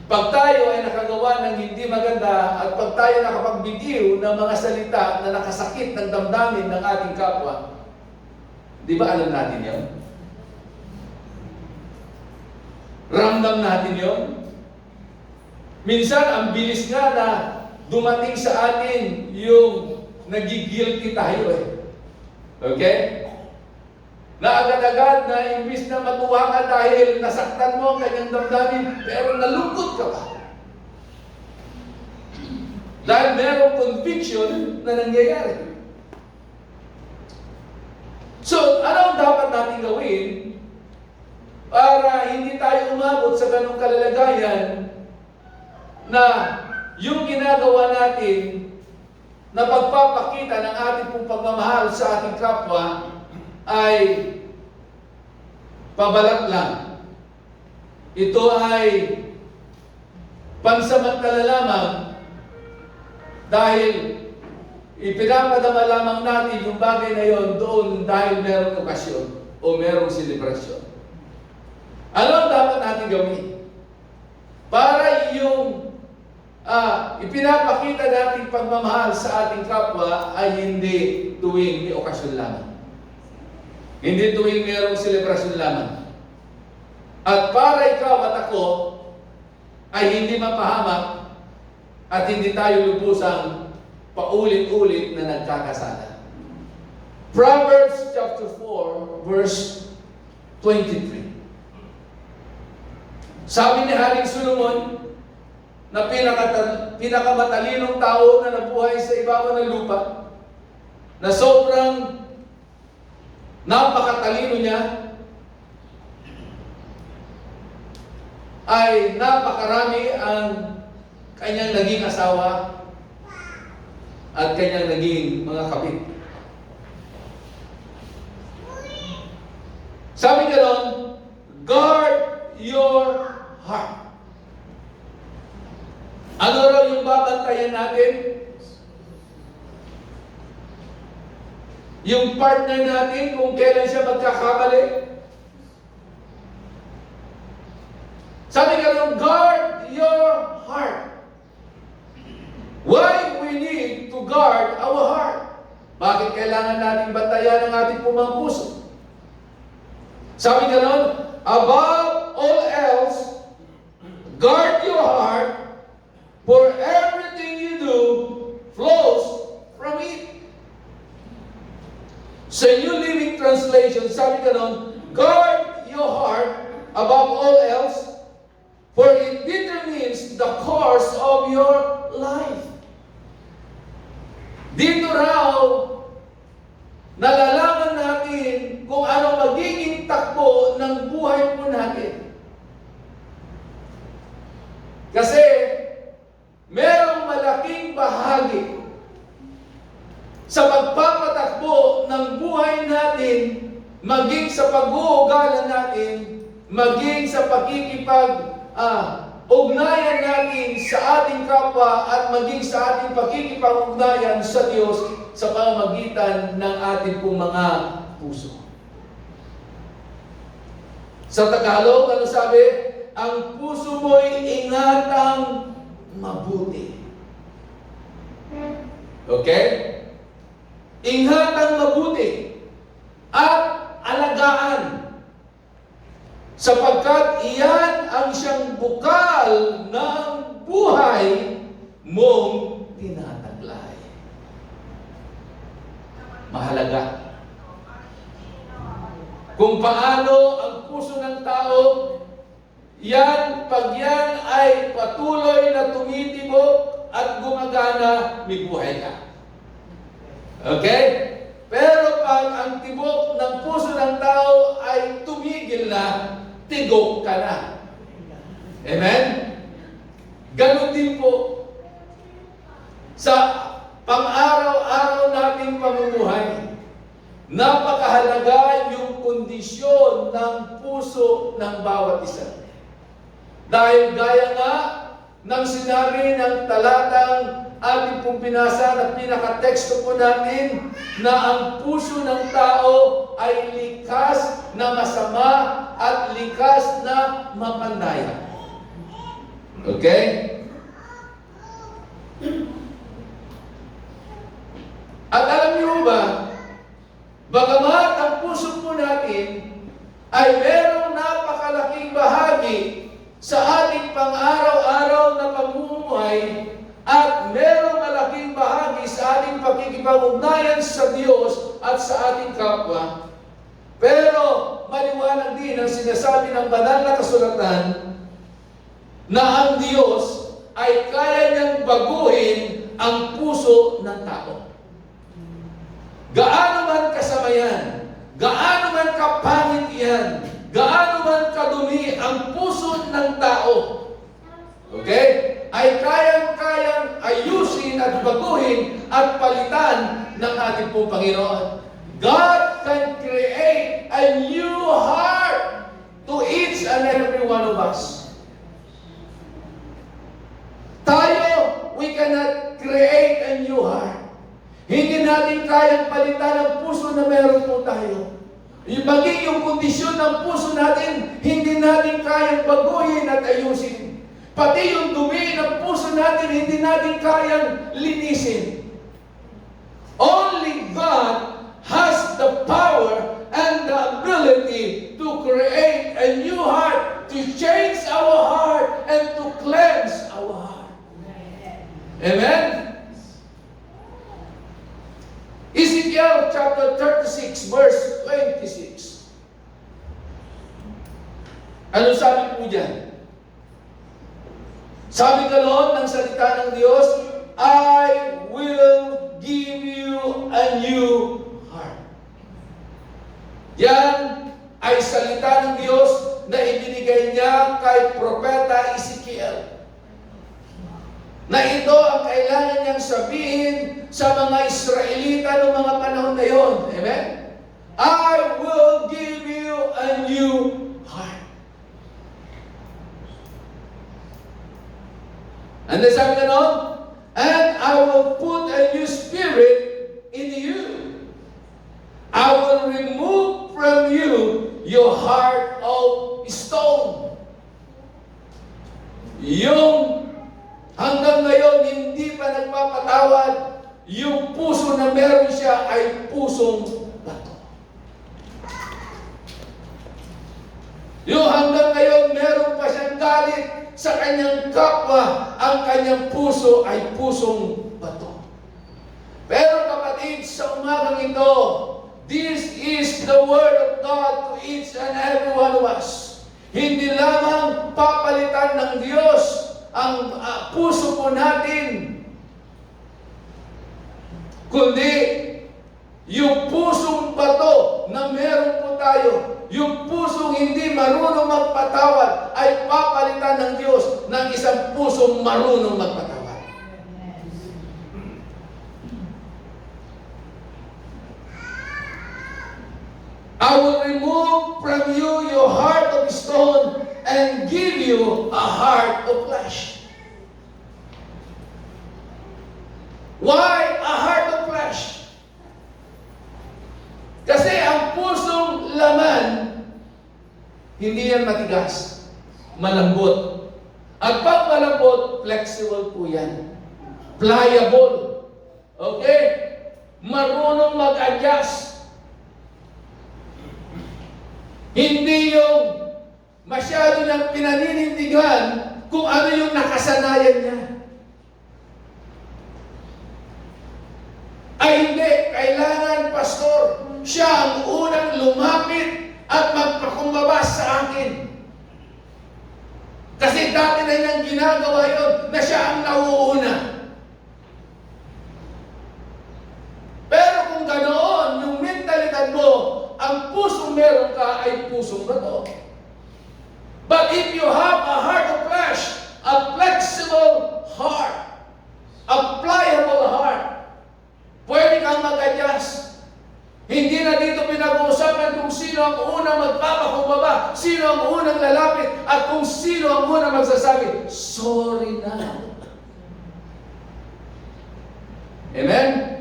pag tayo ay nakagawa ng hindi maganda at pag tayo nakapagbitiw ng mga salita na nakasakit ng damdamin ng ating kapwa, di ba alam natin yun? Ramdam natin yun? Minsan, ang bilis nga na dumating sa atin yung nagigilty tayo eh. Okay? Na agad-agad na imbis na matuwa ka dahil nasaktan mo ang kanyang damdamin, pero nalungkot ka pa. Dahil merong conviction na nangyayari. So, ano ang dapat natin gawin para hindi tayo umabot sa ganong kalalagayan na yung ginagawa natin na pagpapakita ng ating pong pagmamahal sa ating kapwa ay pabalat lang. Ito ay pansamantala lamang dahil ipinapadama lamang natin yung bagay na yon doon dahil merong okasyon o merong selebrasyon. Ano ang dapat natin gawin? Para yung ipinapakita nating pagmamahal sa ating kapwa ay hindi tuwing may okasyon lamang. Hindi tuwing mayroong selebrasyon lamang. At para ikaw at ako ay hindi mapahamak at hindi tayo lubusang paulit-ulit na nagkakasala. Proverbs chapter 4 verse 23. Sabi ni Haring Solomon na pinakamatalinong tao na nabuhay sa ibabaw ng lupa, na sobrang napakatalino niya, ay napakarami ang kanyang naging asawa at kanyang naging mga kapit. Sabi ka ron, guard your heart. Ano raw yung babantayan natin? Yung partner natin, kung kailan siya magkakamali. Sabi ka lang, guard your heart. Why we need to guard our heart? Bakit kailangan natin bantayan ang ating pumang puso? Sabi ka lang, above all else, guard your heart, for everything you do flows from it. Sa New Living Translation, sabi ka nun, guard your heart above all else, for it determines the course of your life. Dito raw, nalalaman natin kung ano magiging takbo ng buhay po natin. Kasi, merong malaking bahagi sa pagpapatakbo ng buhay natin, maging sa pag-uugalan natin, maging sa ugnayan natin sa ating kapwa at maging sa ating pakikipag-ugnayan sa Diyos sa pamamagitan ng ating pong mga puso. Sa Tagalog, ano sabi? Ang puso mo'y ingatang mabuti. Okay? Ingatang mabuti at alagaan, sapagkat iyan ang siyang bukal ng buhay mong tinataglay. Mahalaga kung paano ang puso ng tao, pag yan ay patuloy na tumitibok at gumagana, may buhay ka. Okay? Pero pag ang tibok ng puso ng tao ay tumigil na, tigok ka na. Amen? Ganon din po sa pang-araw-araw nating pamumuhay. Napakahalaga yung kondisyon ng puso ng bawat isa. Dahil gaya nga ng sinabi ng talatang ating pong binasa na pinakateksto po natin, na ang puso ng tao ay likas na masama at likas na mapandaya. Okay? At alam niyo ba, bagamat ang puso po natin ay merong napakalaking bahagi sa ating pang-araw-araw na pamumuhay at merong malaking bahagi sa ating pakikipag-ugnayan sa Diyos at sa ating kapwa. Pero maliwanag din ang sinasabi ng banal na kasulatan na ang Diyos ay kaya niyang baguhin ang puso ng tao. Gaano man kasama yan, gaano man kapangit yan, gaano man kadumi ang puso ng tao, okay? Ay kayang-kayang ayusin at baguhin at palitan ng ating pong Panginoon. God can create a new heart to each and every one of us. Tayo, we cannot create a new heart. Hindi natin kayang palitan ang puso na meron po tayo. Maging yung kondisyon ng puso natin, hindi natin kayang baguhin at ayusin. Pati yung dumi ng puso natin, hindi natin kayang linisin. Only God has the power and the ability to create a new heart, to change our heart, and to cleanse our heart. Amen? Ezekiel chapter 36, verse 26. Ano sabi po dyan? Sabi ganoon ng salita ng Diyos, I will give you a new heart. Yan ay salita ng Diyos na ibinigay niya kay Propeta Ezekiel. Na ito ang kailangan niyang sabihin sa mga Israelita noong mga panahon na yon. Amen? I will give you a new heart. And then sabi na noon, and I will put a new spirit in you. I will remove from you your heart of stone. Yung hanggang ngayon hindi pa nagpapatawad, yung puso na meron siya ay pusong bato. Yung hanggang ngayon meron pa siyang galit sa kanyang kapwa, ang kanyang puso ay pusong bato. Pero kapatid, sa umagang ito, this is the word of God to each and every one of us. Hindi lamang papalitan ng Diyos ang puso po natin, kundi yung pusong bato na meron po tayo, yung pusong hindi marunong magpatawad, ay papalitan ng Diyos ng isang pusong marunong magpatawad. I will remove remove from you your heart of stone and give you a heart of flesh. Why a heart of flesh? Kasi ang pusong laman, hindi yan matigas, malambot. At pag malambot, flexible po yan. Pliable. Okay? Marunong mag-adjust. Hindi yung masyado niyang pinaninindigan kung ano yung nakasanayan niya. Ay hindi, kailangan, pastor, siya ang unang lumapit at magpakumbaba sa akin. Kasi dati na niyang ginagawa yun, na siya ang nauuna. Pero kung ganoon, yung mentalidad mo, ang pusong meron ka ay pusong bato. But if you have a heart of flesh, a flexible heart, a pliable heart, pwede kang mag-adjust. Hindi na dito pinag-uusapan kung sino ang unang magpapakumbaba, sino ang unang lalapit, at kung sino ang unang magsasabi, sorry na. Amen?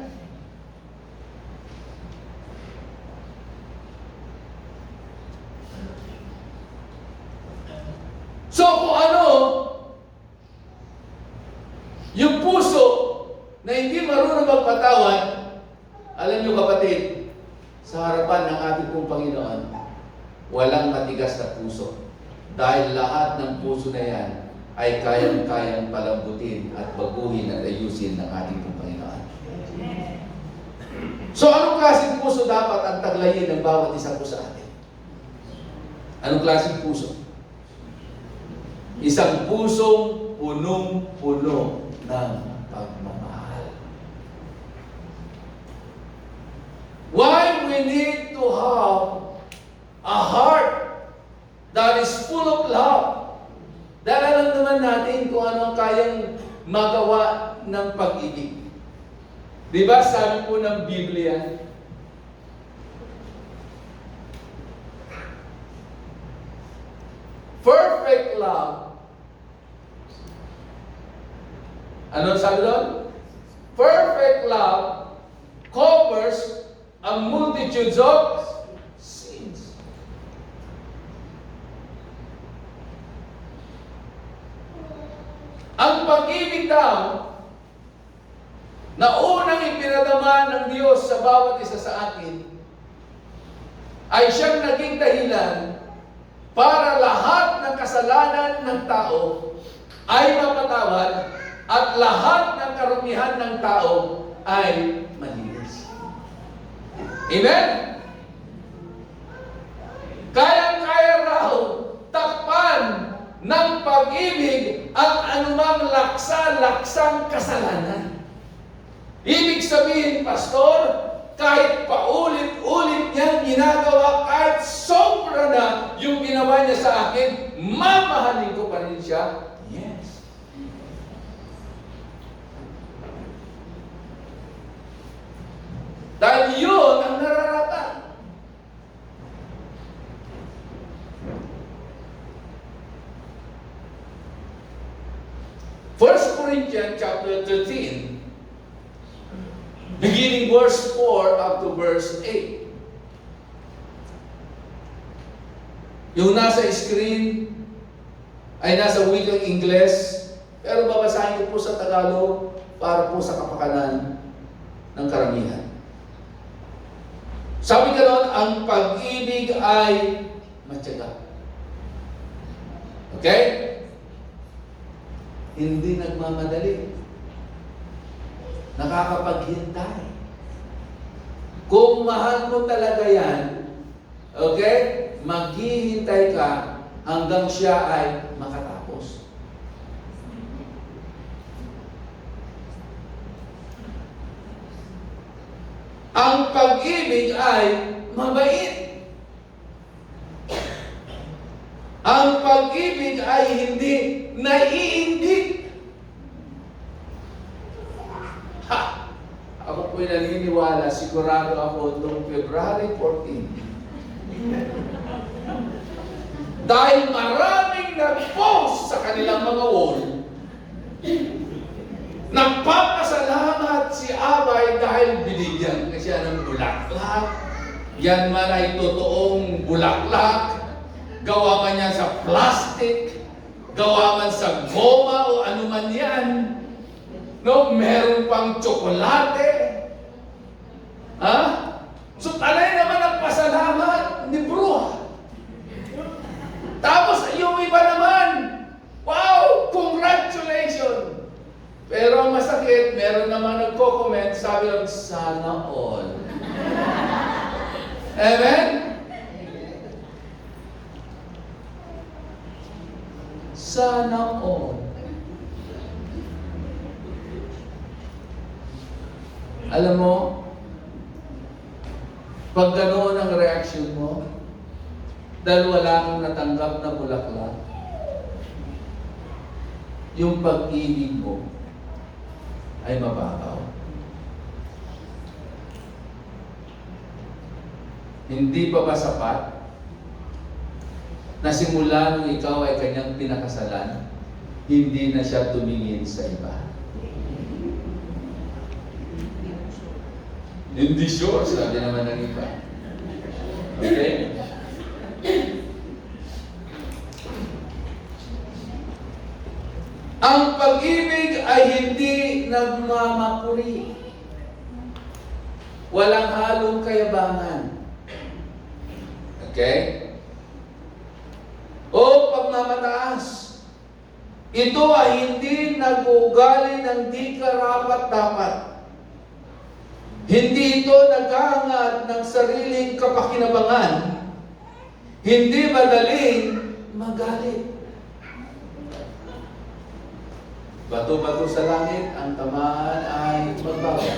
So kung ano, yung puso na hindi marunong magpatawad, alam niyo kapatid, sa harapan ng ating pong Panginoon, walang matigas na puso. Dahil lahat ng puso na yan ay kayang-kayang palambutin at baguhin at ayusin ng ating pong Panginoon. So anong klaseng puso dapat ang taglayin ng bawat isa po sa atin? Anong klaseng puso? Isang pusong punong-puno ng pagmamahal. Why we need to have a heart that is full of love? Dahil alam naman natin kung ano ang kayang magawa ng pag-ibig. Di ba sabi po ng Biblia, perfect love. Ano sabi doon? Perfect love covers a multitude of sins. Ang pag-ibig daw na unang ipinadama ng Diyos sa bawat isa sa atin ay siyang naging dahilan para lahat ng kasalanan ng tao ay mapatawad at lahat ng karumihan ng tao ay malinis. Amen? Kayang-kaya raw takpan ng pag-ibig ang anumang laksa-laksang kasalanan. Ibig sabihin, pastor, kahit paulit-ulit niyang ginagawa, kahit sobra na yung ginawa niya sa akin, mamahalin ko pa rin siya. Yes. Dahil yun ang nararapat. First Corinthians chapter 13, beginning verse 4 up to verse 8. Yung nasa screen ay nasa wikang Ingles, pero babasahin ko po sa Tagalog para po sa kapakanan ng karamihan. Sabi ka doon, ang pag-ibig ay matyaga. Okay? Hindi nagmamadali. Nakakapaghintay. Kung mahal mo talaga yan, okay, maghihintay ka hanggang siya ay makatapos. Ang pag-ibig ay mabait. Ang pag-ibig ay hindi naiindik. Ako po'y naniniwala, sigurado ako noong February 14. dahil maraming nag-post sa kanilang mga wall, nagpapasalamat si Abay dahil binigyan na siya ng bulaklak. Yan man ay totoong bulaklak, gawa man yan sa plastic, gawa man sa goma o ano man yan. No, meron pang tsokolate. Ha? So, talay naman ang pasalamat ni Bro. Tapos, yung iba naman, wow, congratulations! Pero ang masakit, meron naman nagko-comment, sabi lang, sana all. Amen? Sana all. Alam mo, pag ganoon ang reaction mo, dahil wala kang natanggap na bulaklak, yung pag-ibig mo ay mababaw. Hindi pa ba sapat na simula nung ikaw ay kanyang pinakasalan, hindi na siya tumingin sa iba? Hindi sure, sabi naman ng iba. Okay? Ang pag-ibig ay hindi nagmamakuri. Walang halong kayabangan. Okay? O pagmamataas. Ito ay hindi nag-uugali ng di karapat-dapat. Hindi ito nag-aangat ng sariling kapakinabangan. Hindi madaling magalit. Bato-bato sa langit, ang tamaan ay magbago.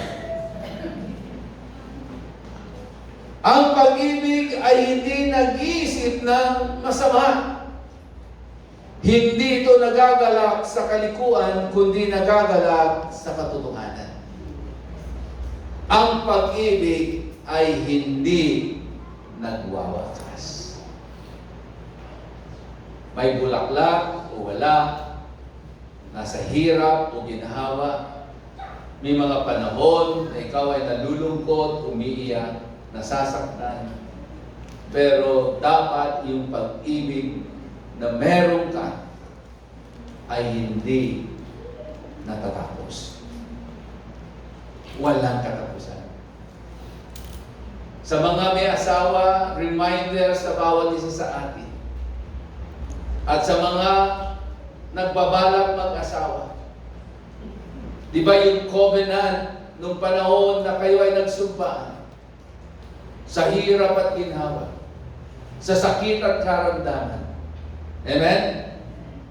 Ang pag-ibig ay hindi nag-iisip ng masama. Hindi ito nagagalak sa kalikuan, kundi nagagalak sa katotohanan. Ang pag-ibig ay hindi nagwawakas. May bulaklak o wala, nasa hirap o ginhawa, may mga panahon na ikaw ay nalulungkot, umiiyak, nasasaktan. Pero dapat yung pag-ibig na meron ka ay hindi natatapos. Walang katapusan. Sa mga may asawa, reminder sa bawat isa sa atin. At sa mga nagbabalak mag-asawa. Di ba yung covenant nung panahon na kayo ay nagsumpa sa hirap at ginhawa, sa sakit at karamdaman. Amen?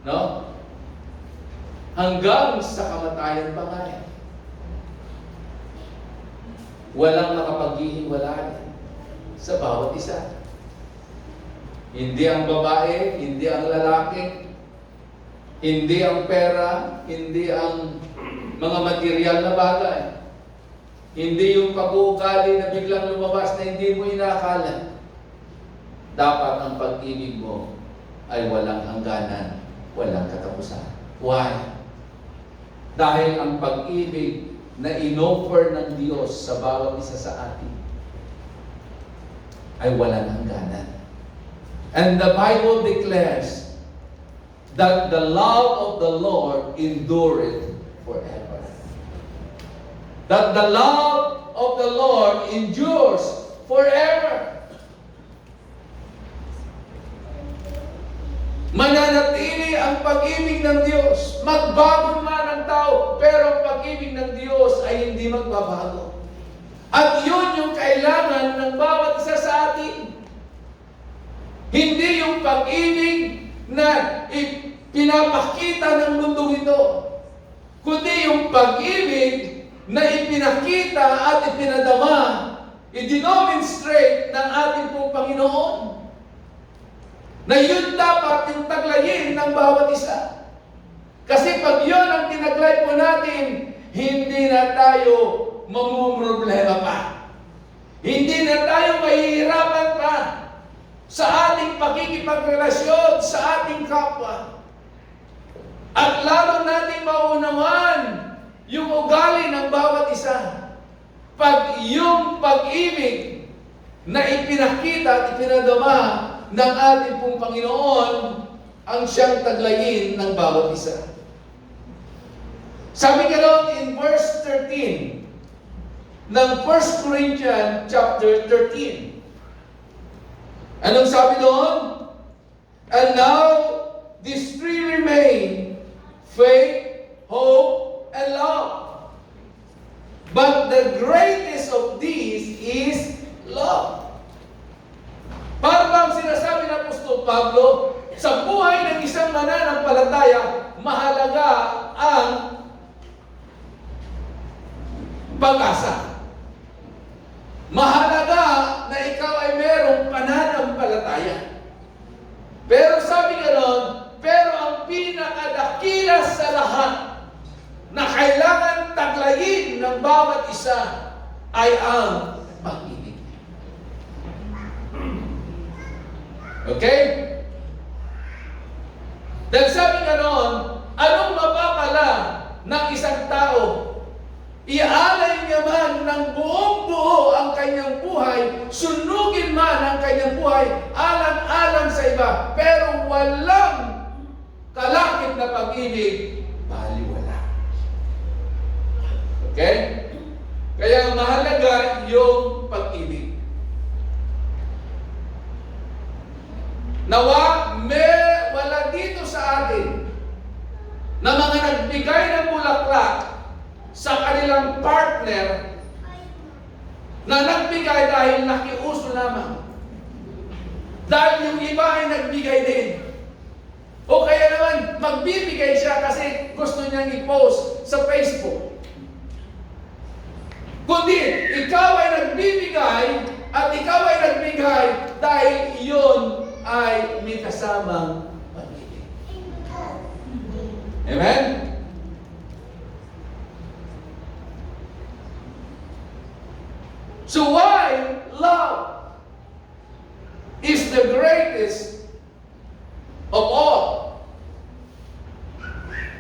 No? Hanggang sa kamatayan pa nga yan. Walang makapaghihiwalay sa bawat isa. Hindi ang babae, hindi ang lalaki, hindi ang pera, hindi ang mga material na bagay. Hindi yung pag-uugali na biglang lumabas na hindi mo inakala. Dapat ang pag-ibig mo ay walang hangganan, walang katapusan. Why? Dahil ang pag-ibig na inoffer ng Diyos sa bawat isa sa atin ay walang hangganan. And the Bible declares that the love of the Lord endureth forever. That the love of the Lord endures forever. Mananatili ang pag-ibig ng Diyos. Magbago man ang tao, pero ang pag-ibig ng Diyos ay hindi magbabago. At yun yung kailangan ng bawat isa sa atin. Hindi yung pag-ibig na ipinapakita ng mundo ito, kundi yung pag-ibig na ipinakita at ipinadama, i-demonstrate ng ating pong Panginoon. Na yun dapat yung taglayin ng bawat isa. Kasi pag yun ang tinaglay po natin, hindi na tayo mamumroblema pa. Hindi na tayo mahihirapan pa sa ating pakikipagrelasyon sa ating kapwa. At lalo nating maunawan yung ugali ng bawat isa. Pag yung pag-ibig na ipinakita at ipinadama ng ating pong Panginoon ang siyang taglayin ng bawat isa. Sabi ganoon in verse 13 ng 1 Corinthians chapter 13. Anong sabi doon? And now, these three remain, faith, hope, and love. But the greatest of these is love. Para bang sinasabi ng Apostol Pablo, sa buhay ng isang mananampalataya, mahalaga ang pag-asa. Mahalaga na ikaw ay merong pananampalataya. Pero sabi ganoon, pero ang pinakadakila sa lahat na kailangan taglayin ng bawat isa ay ang pag-ibig. Okay? Dahil sabi ganoon, anong mapapala ng isang tao? Iaalay niya man ng buong buo ang kanyang buhay, sunugin man ang kanyang buhay, alang-alang sa iba, pero walang kalakip na pag-ibig, baliwala. Okay? Kaya mahalaga yung pag-ibig. Nawa, wala dito sa atin na mga nagbigay ng bulaklak sa kanilang partner na nagbigay dahil nakiuso lamang. Dahil yung iba ay nagbigay din. O kaya naman, magbibigay siya kasi gusto niyang i-post sa Facebook. Kundi, ikaw ay nagbibigay at ikaw ay nagbigay dahil iyon ay may kasamang pag-ibig. Amen? So why love is the greatest of all?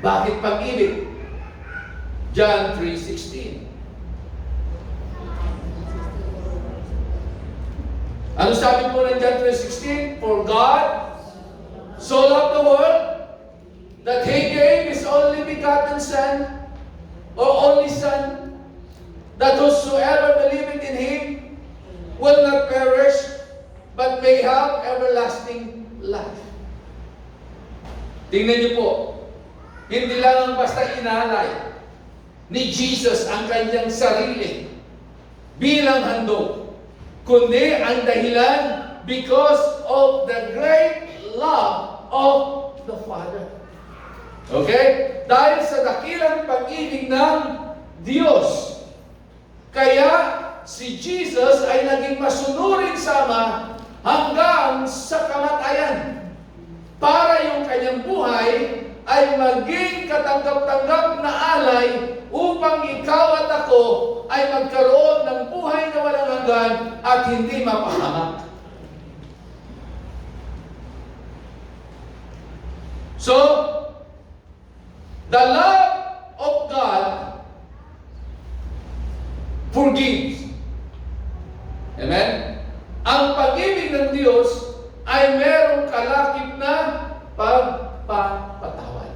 Bakit pag-ibig? John 3:16. Ano sabi po ng John 3:16? For God so loved the world that He gave His only begotten Son, or only Son, that whosoever believeth in Him will not perish, but may have everlasting life. Tingnan niyo po, hindi lang basta inalay ni Jesus ang kanyang sarili bilang handog, kundi ang dahilan because of the great love of the Father. Okay? Dahil sa dakilang pag-ibig ng Diyos, kaya si Jesus ay naging masunurin sama hanggang sa kamatayan para yung kanyang buhay ay maging katanggap-tanggap na alay upang ikaw at ako ay magkaroon ng buhay na walang hanggan at hindi mapahamak. So, the love of God forgives. Amen? Ang pag-ibig ng Diyos ay merong kalakip na pagpapatawad.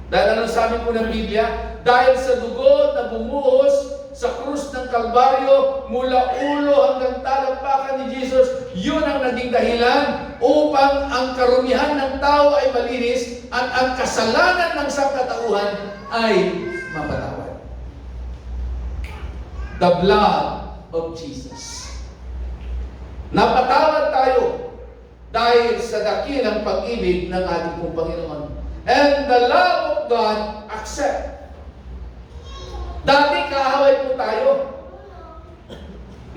Dahil anong sabi po ng Biblia? Dahil sa dugo na bumuhos sa krus ng Kalbaryo mula ulo hanggang talampakan ni Jesus, yun ang naging dahilan upang ang karumihan ng tao ay malinis at ang kasalanan ng sangkatauhan ay mapatawad. The blood of Jesus. Napatawad tayo dahil sa dakilang pag-ibig ng ating pong Panginoon. And the love of God accept. Dati kaaway po tayo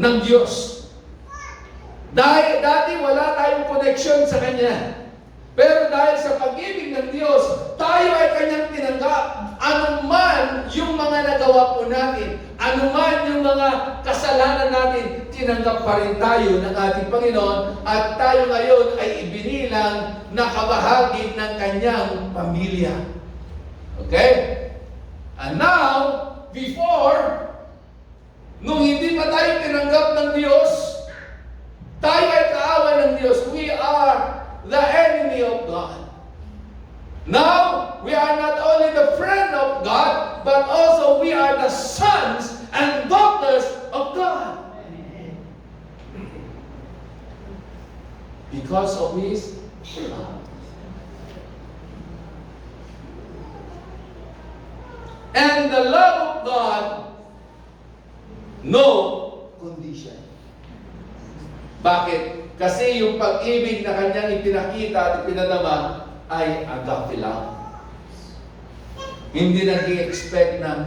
ng Diyos. Dati wala tayong connection sa Kanya. Pero dahil sa pag-ibig ng Diyos, tayo ay Kanyang tinanggap. Anuman yung mga nagawa po natin, anuman yung mga kasalanan natin, tinanggap pa rin tayo ng ating Panginoon at tayo ngayon ay ibinilang na kabahagi ng kanyang pamilya. Okay? And now, before, nung hindi pa tayo tinanggap ng Diyos, tayo ay kaaway ng Diyos. We are the enemy of God. Now, we are not only the friend of God, but also we are the sons and daughters of God. Because of His love. And the love of God, no condition. Bakit? Kasi yung pag-ibig na kanyang ipinakita at ipinadama ay agape love. Hindi nag-i-expect ng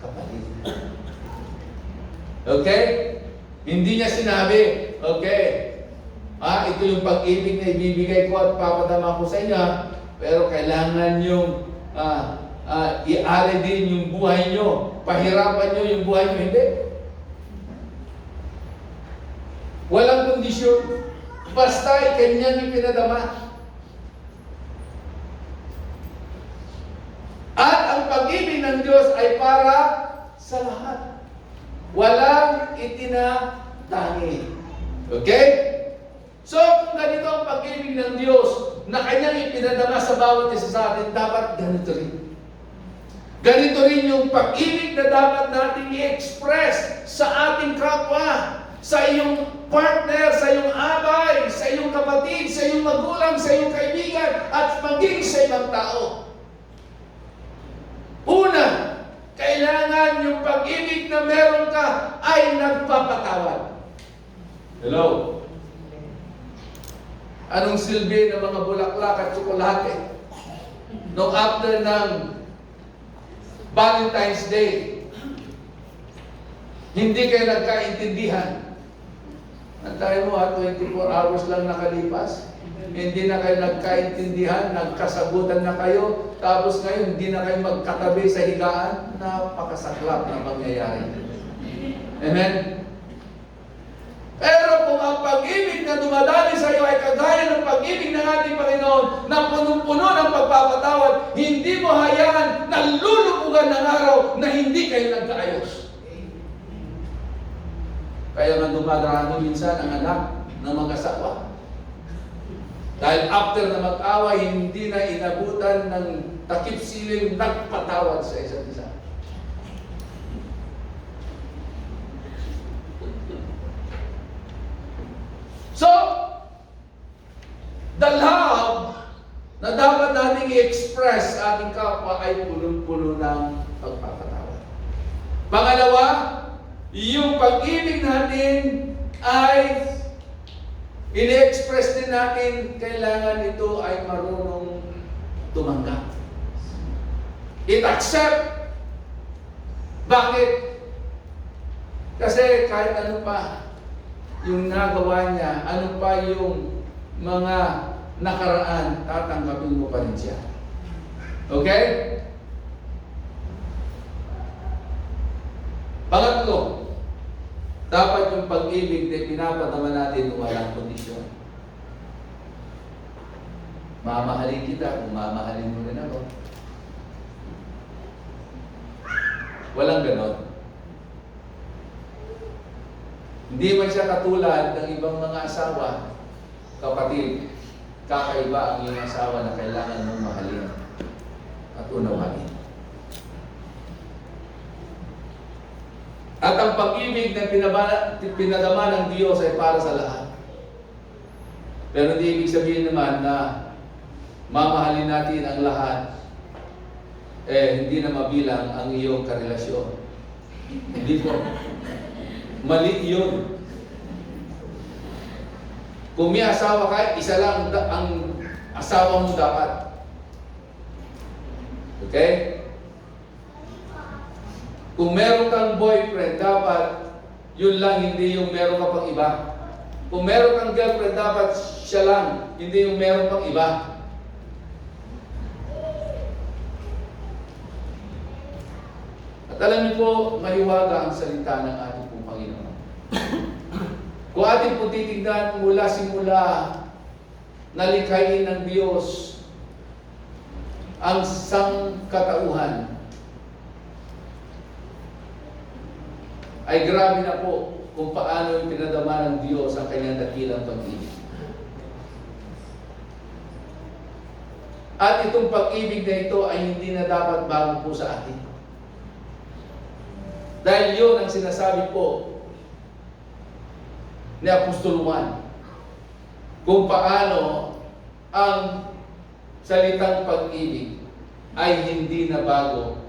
kapalit. Okay? Hindi niya sinabi, okay, ito yung pag-ibig na ibibigay ko at papadama ko sa inyo, pero kailangan yung i-ari din yung buhay nyo. Pahirapan nyo yung buhay nyo. Hindi. Walang kondisyon. Basta kanyang ipinadama. At ang pag-ibig ng Diyos ay para sa lahat. Walang itinatangi. Okay? So, kung ganito ang pag-ibig ng Diyos na kanyang ipinadama sa bawat isa sa atin, dapat ganito rin. Ganito rin yung pag-ibig na dapat natin i-express sa ating kapwa, sa iyong partner, sa iyong abay, sa iyong kapatid, sa iyong magulang, sa iyong kaibigan, at maging sa ibang tao. Una, kailangan yung pag-ibig na meron ka ay nagpapatawad. Hello? Anong silbi ng mga bulaklak at tsokolate? Nung after ng Valentine's Day, hindi kayo nagkaintindihan. Antayin mo 24 hours lang nakalipas. Hindi na kayo nagkaintindihan, nagkasagutan na kayo, tapos ngayon hindi na kayo magkatabi sa higaan. Napakasaklap na pangyayari. Amen? Pero kung ang pag-ibig na dumadali sa iyo ay kagaya ng pag-ibig ng ating Panginoon na punong-puno ng pagpapatawad, hindi mo hayaan na lulubugan ng araw na hindi kayo nagkaayos. Kaya nga dumadarano minsan ang anak ng mag-asawa. Dahil after na mag-away, hindi na inabutan ng takip siling nagpatawad sa isa't isa. So, the love na dapat nating i-express sa ating kapwa ay punong-puno ng pagpapatawad. Pangalawa, yung pag-ibig natin ay ini-express din natin, kailangan ito ay marunong tumanggap. It accept. Bakit? Kasi kahit ano pa yung nagawa niya, ano pa yung mga nakaraan, tatanggapin mo pa rin siya. Okay? Pangatlo, dapat yung pag-ibig na pinapadama natin walang kondisyon. Mamahalin kita kung mamahalin mo rin ako. Walang ganon. Hindi man siya katulad ng ibang mga asawa, kapatid, kakaiba ang iyong asawa na kailangan mong mahalin at unawain. At ang pag-ibig na pinadama ng Diyos ay para sa lahat. Pero hindi ibig sabihin naman na mamahalin natin ang lahat, hindi na mabilang ang iyong karelasyon. Hindi po. Mali yun. Kung may asawa ka, isa lang ang asawa mo dapat. Okay? Kung meron kang boyfriend, dapat yun lang, hindi yung meron ka pang iba. Kung meron kang girlfriend, dapat siya lang, hindi yung meron pang iba. At alam niyo po, mahiwaga ang salita ng ating pong Panginoon. Kung ating po titignan mula simula, nalikhain ng Diyos ang sangkatauhan, ay grabe na po kung paano yung pinadama ng Diyos ang kanyang dakilang pag-ibig. At itong pag-ibig na ito ay hindi na dapat bago po sa atin. Dahil yun ang sinasabi po ni Apostol Juan, kung paano ang salitang pag-ibig ay hindi na bago,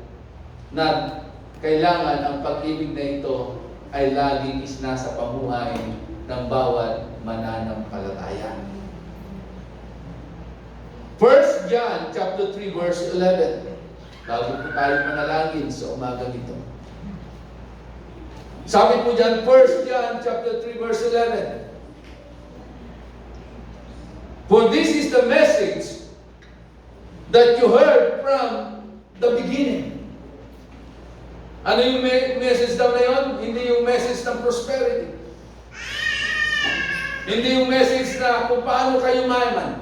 na kailangan ang pag-ibig na ito ay laging isna sa pamuhay ng bawat mananampalataya. 1 John chapter 3 verse 11. Bago po tayo manalangin sa umagang ito. Sabi po dyan, 1 John chapter 3 verse 11. For this is the message that you heard from the beginning. Ano yung message daw na yun? Hindi yung message ng prosperity. Hindi yung message na kung paano kayo mayaman.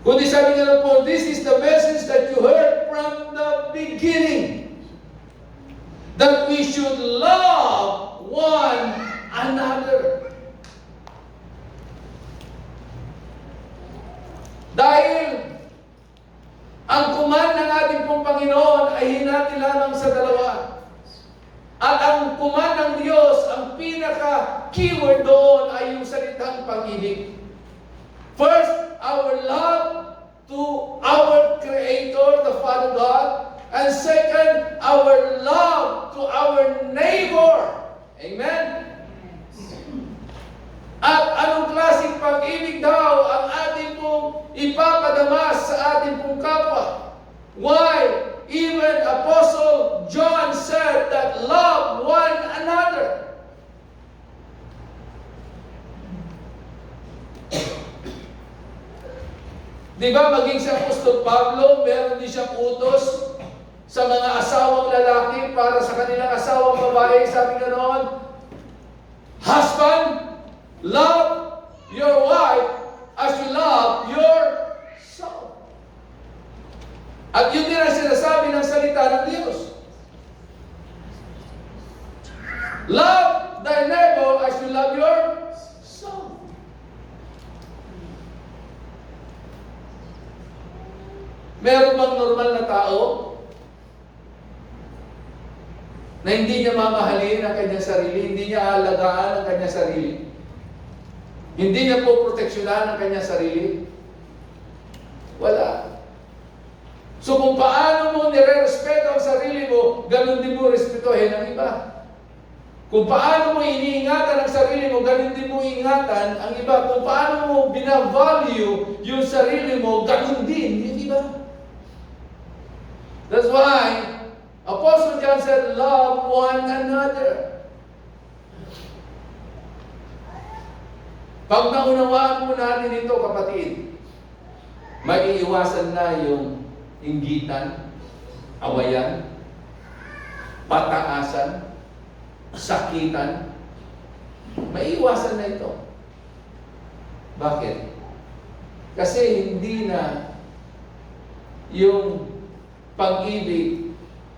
Kundi sabi nga po, this is the message that you heard from the beginning. That we should love one another. Dahil ang command ng ating pong Panginoon ay hinati lamang sa dalawa. At ang command ng Diyos, ang pinaka-keyword doon ay yung salitang pag-ibig. First, our love to our Creator, the Father God. And second, our love to our neighbor. Amen? At anong klaseng pag-ibig daw ang ating pong ipapadama sa ating pong kapwa? Why? Even Apostle John said that love one another. Di ba maging si Apostol Pablo, meron din siyang utos sa mga asawang lalaki para sa kanilang asawang babae. Sabi nga noon, husband, love your wife as you love yourself. At yun din ang sinasabi ng salita ng Diyos. Love thy neighbor as you love yourself. Meron bang normal na tao na hindi niya mamahalin ang kanyang sarili, hindi niya aalagaan ang kanyang sarili, hindi niya po proteksyonan ang kanyang sarili? Wala. So kung paano mo nire-respeto ang sarili mo, ganun din mo respetuhin ang iba. Kung paano mo iniingatan ang sarili mo, ganun din mo ingatan ang iba. Kung paano mo binavalue yung sarili mo, ganun din yung iba. That's why Apostle John said, love one another. Pag naunawaan mo natin ito, kapatid, maiiwasan na yung inggitan, awayan, pataasan, sakitan. Maiiwasan na ito. Bakit? Kasi hindi na yung pag-ibig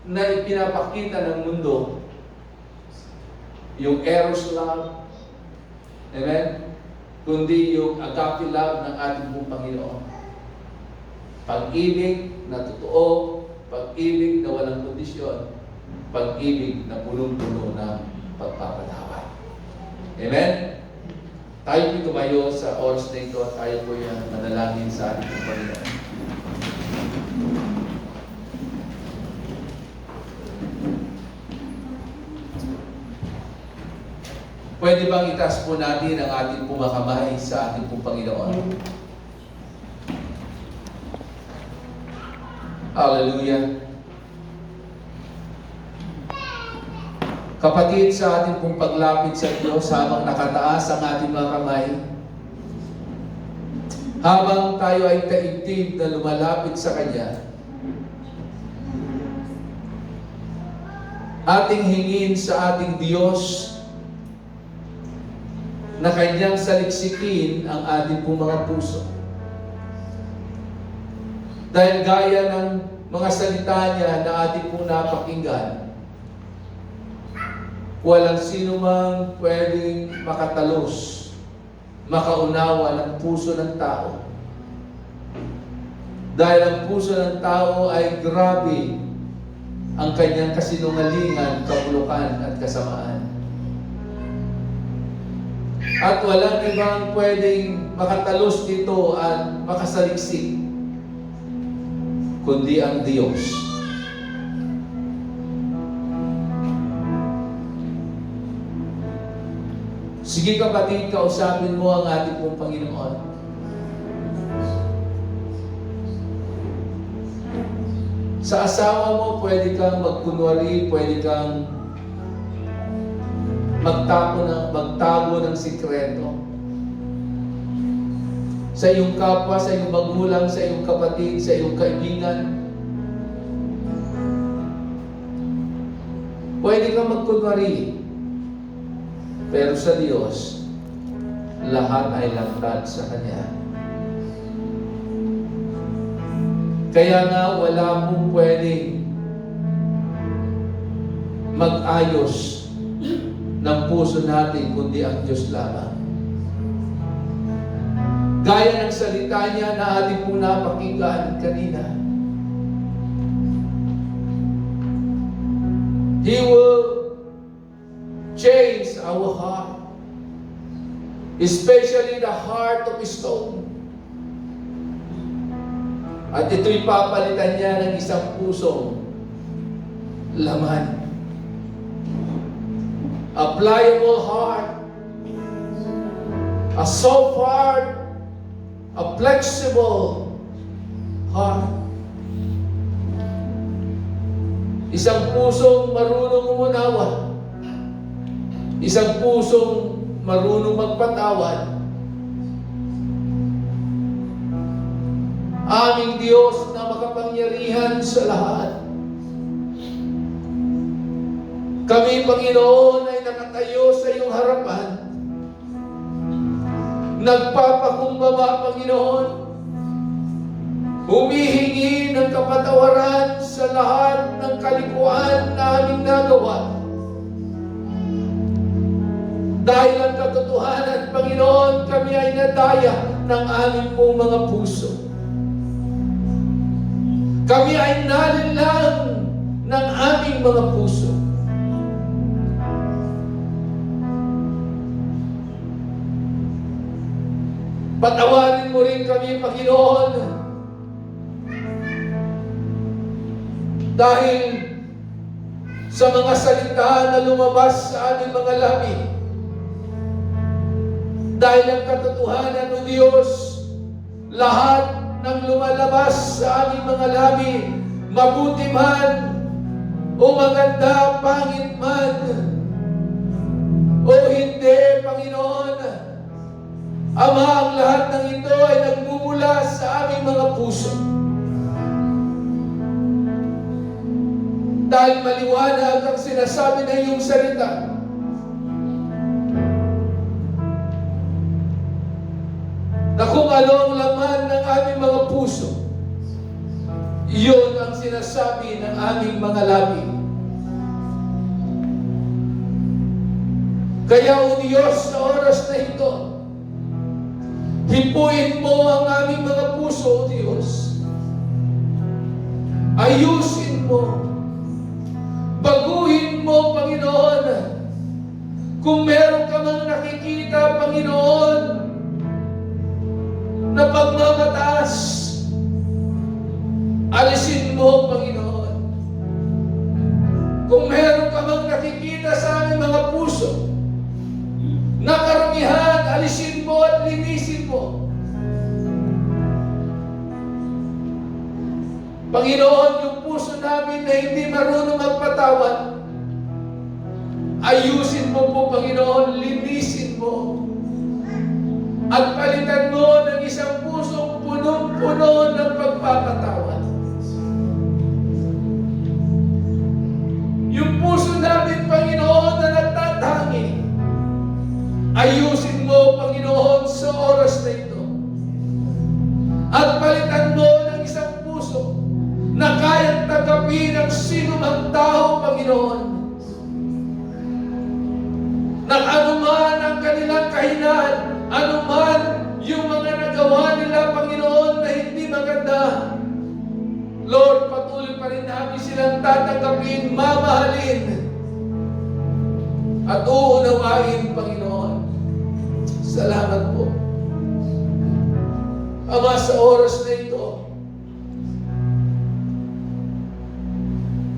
na ipinapakita ng mundo, yung eros love, amen? Kundi yung agape love ng ating pong Panginoon. Pag-ibig na totoo, pag-ibig na walang kondisyon, pag-ibig na punong-puno ng pagpapatawad. Amen? Tayo po tumayo sa oras na ito at tayo po yung manalangin sa ating pong Panginoon. Pwede bang itaas po natin ang ating pumakamay sa ating pong Panginoon? Hallelujah. Kapatid, sa ating pong paglapit sa Diyos, habang nakataas ang ating mga kamay, habang tayo ay taigtig na lumalapit sa Kanya, ating hingin sa ating Diyos na kanyang saliksikin ang ating pong mga puso. Dahil gaya ng mga salita niya na ating pong napakinggan, walang sino mang pwedeng makatalos, makaunawa ng puso ng tao. Dahil ang puso ng tao ay grabe ang kanyang kasinungalingan, kabulukan at kasamaan. At walang ibang pwedeng makatalos dito at makasaliksik kundi ang Diyos. Sige kapatid, kausapin mo ang ating pong Panginoon. Sa asawa mo, pwede kang magkunwari, pwede kang magtago ng sikreto. Sa iyong kapwa, sa iyong magulang, sa iyong kapatid, sa iyong kaibigan. Pwede kang magkunwari. Pero sa Diyos, lahat ay lantad sa Kanya. Kaya nga wala mong pwedeng mag-ayos ng puso natin kundi ang Diyos lamang. Gaya ng salita niya na ating pong napakinggan kanina. He will change our heart, especially the heart of stone. At ito'y papalitan niya ng isang pusong laman. A pliable heart, a soft heart, a flexible heart. Isang pusong marunong umunawa. Isang pusong marunong magpatawad. Aming Diyos na makapangyarihan sa lahat. Kami, Panginoon, ay nakatayo sa iyong harapan. Nagpapakumbaba, Panginoon. Humihingi ng kapatawaran sa lahat ng kalikuan na aming nagawa. Dahil ang katotohanan, Panginoon, kami ay nadaya ng aming pong mga puso. Kami ay nalinlang ng aming mga puso. Patawarin mo rin kami, Panginoon, dahil sa mga salita na lumabas sa aming mga labi. Dahil ang katotohanan ng Diyos, lahat ng lumalabas sa aming mga labi, mabuti man o maganda, pangit man o hindi, Panginoon, Ama, ang lahat ng ito ay nagmumula sa aming mga puso. Dahil maliwanag ang sinasabi ng iyong salita. Na kung ano ang laman ng aming mga puso, iyon ang sinasabi ng aming mga labi. Kaya o Diyos, sa oras na ito, hipuin mo ang aming mga puso, o Diyos. Ayusin mo. Baguhin mo, Panginoon. Kung meron ka mang nakikita, Panginoon, na pagmamataas, alisin mo, Panginoon. Kung meron ka mang nakikita sa aming mga puso, na karamihan, alisin mo at linisin mo. Panginoon, yung puso namin na hindi marunong magpatawad, ayusin mo po, Panginoon, linisin mo. At palitan mo ng isang pusong punong-puno ng pagpapatawad. Yung puso namin, Panginoon, na nagtatangi, ayusin mo Panginoon, na anuman ang kanilang kahinaan, anuman yung mga nagawa nila, Panginoon, na hindi maganda, Lord, patuloy pa rin namin silang tatanggapin, mamahalin, at uunawain, Panginoon. Salamat po. Ama, sa oras na ito,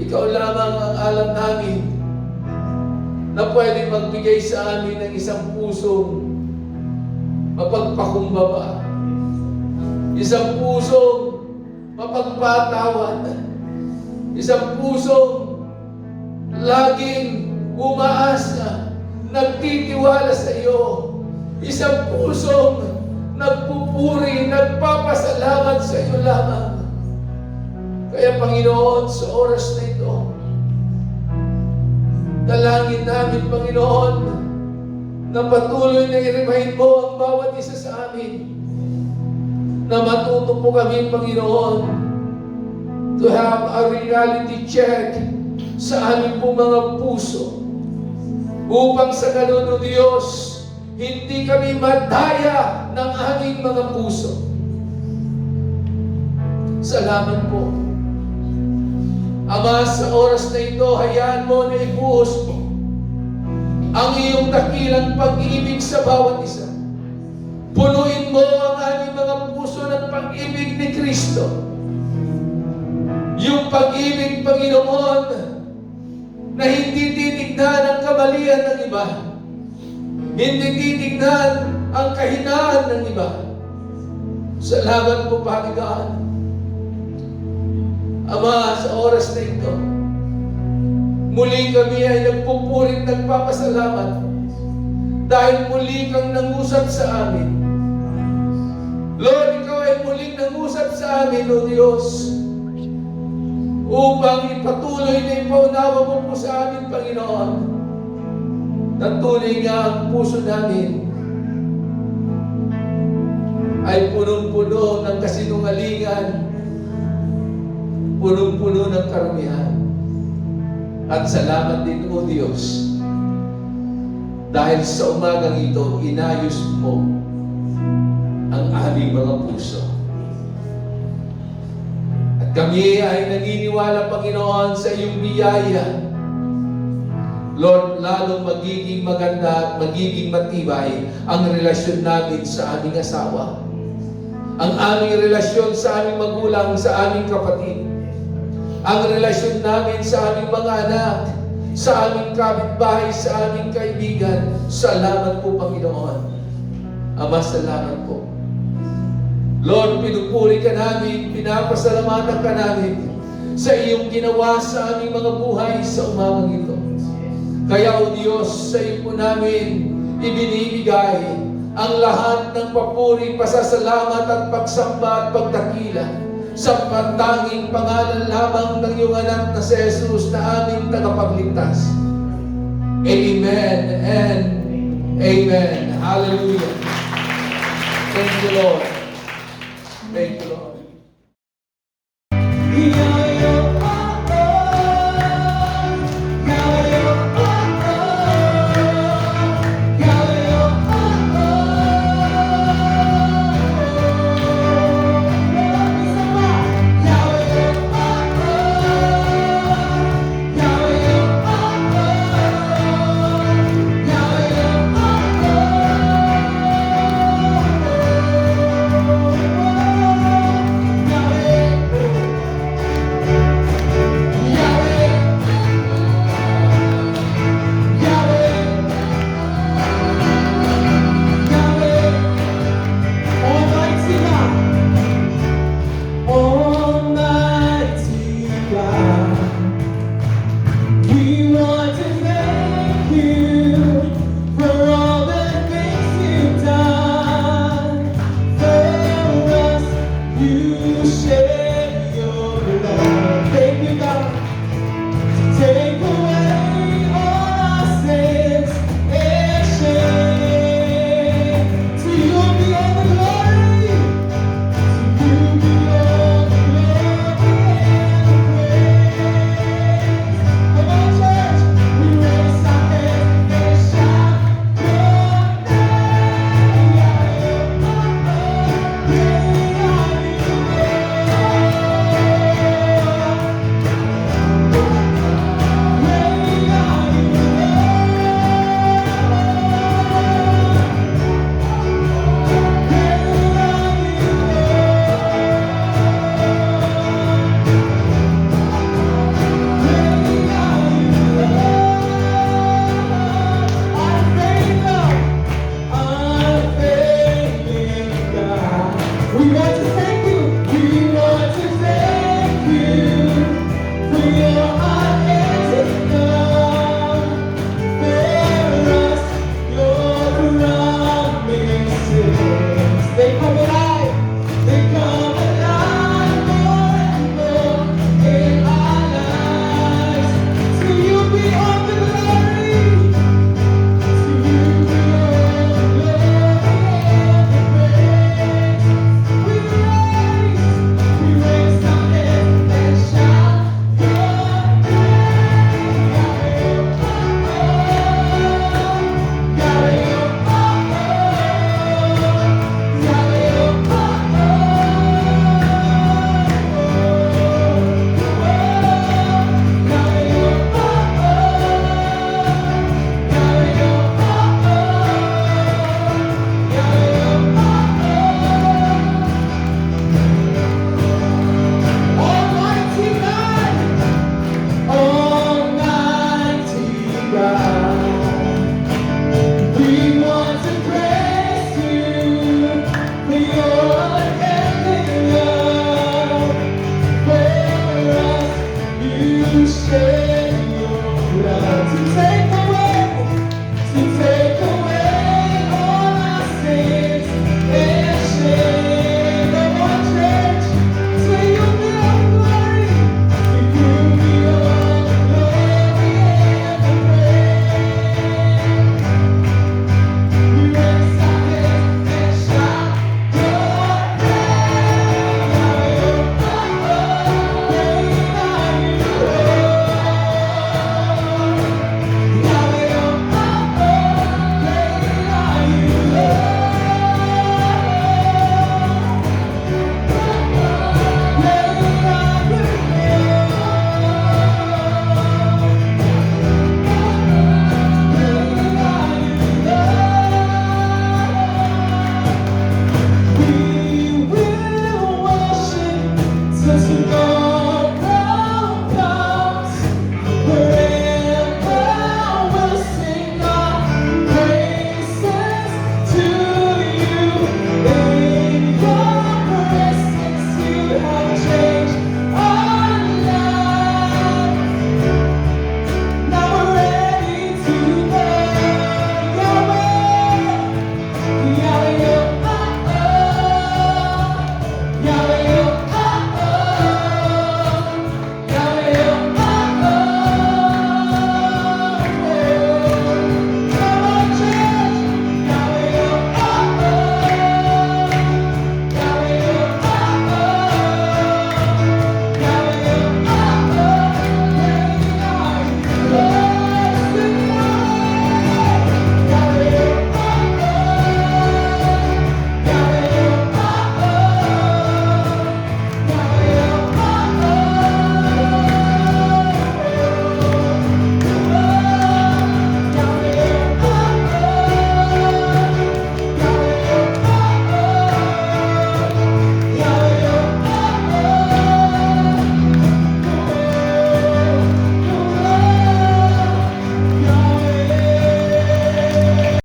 Ikaw lamang ang alam namin na pwede magbigay sa amin ng isang pusong mapagpakumbaba, isang pusong mapagpatawad, isang pusong laging umaasa, nagtitiwala sa iyo, isang pusong nagpupuri, nagpapasalamat sa iyo lamang. Kaya Panginoon, sa oras na ito, dalangin namin, Panginoon, na patuloy na i-remind mo ang bawat isa sa amin, na matuto po kami, Panginoon, to have a reality check sa aming po mga puso, upang sa ganun, O Diyos, hindi kami madaya ng aming mga puso. Salamat po. Ama, sa oras na ito, hayaan mo na ibuhos mo ang iyong dakilang pag-ibig sa bawat isa. Punuin mo ang aming mga puso ng pag-ibig ni Kristo. Yung pag-ibig, Panginoon, na hindi titignan ang kamalian ng iba, hindi titignan ang kahinaan ng iba. Salamat po, Panginoon. Ama, sa oras na ito, muli kami ay nagpupuring nagpapasalamat dahil muli kang nangusap sa amin. Lord, Ikaw ay muling nangusap sa amin, O Diyos, upang ipatuloy na ipaunawa mo po sa amin, Panginoon, na tunay nga ang puso namin ay punong-puno ng kasinungalingan, punong-puno ng karumihan. At salamat din, O Diyos, dahil sa umagang ito, inayos mo ang aming mga puso. At kami ay naniniwala, Panginoon, sa iyong biyaya. Lord, lalong magiging maganda at magiging matibay ang relasyon namin sa aming asawa, ang aming relasyon sa aming magulang, sa aming kapatid, ang relasyon namin sa aming mga anak, sa aming kapitbahay, sa aming kaibigan. Salamat po, Panginoon. Ama, salamat po. Lord, pinupuri ka namin, pinapasalamatan ka namin sa iyong ginawa sa aming mga buhay sa umagang ito. Kaya, O Diyos, sa iyo po namin ibinibigay ang lahat ng papuri, pasasalamat at pagsamba at pagdakila sa pantanging pangalan lamang ng iyong anak na si Jesus na aming tagapagligtas. Amen and amen. Hallelujah. Thank you, Lord. Thank you, Lord.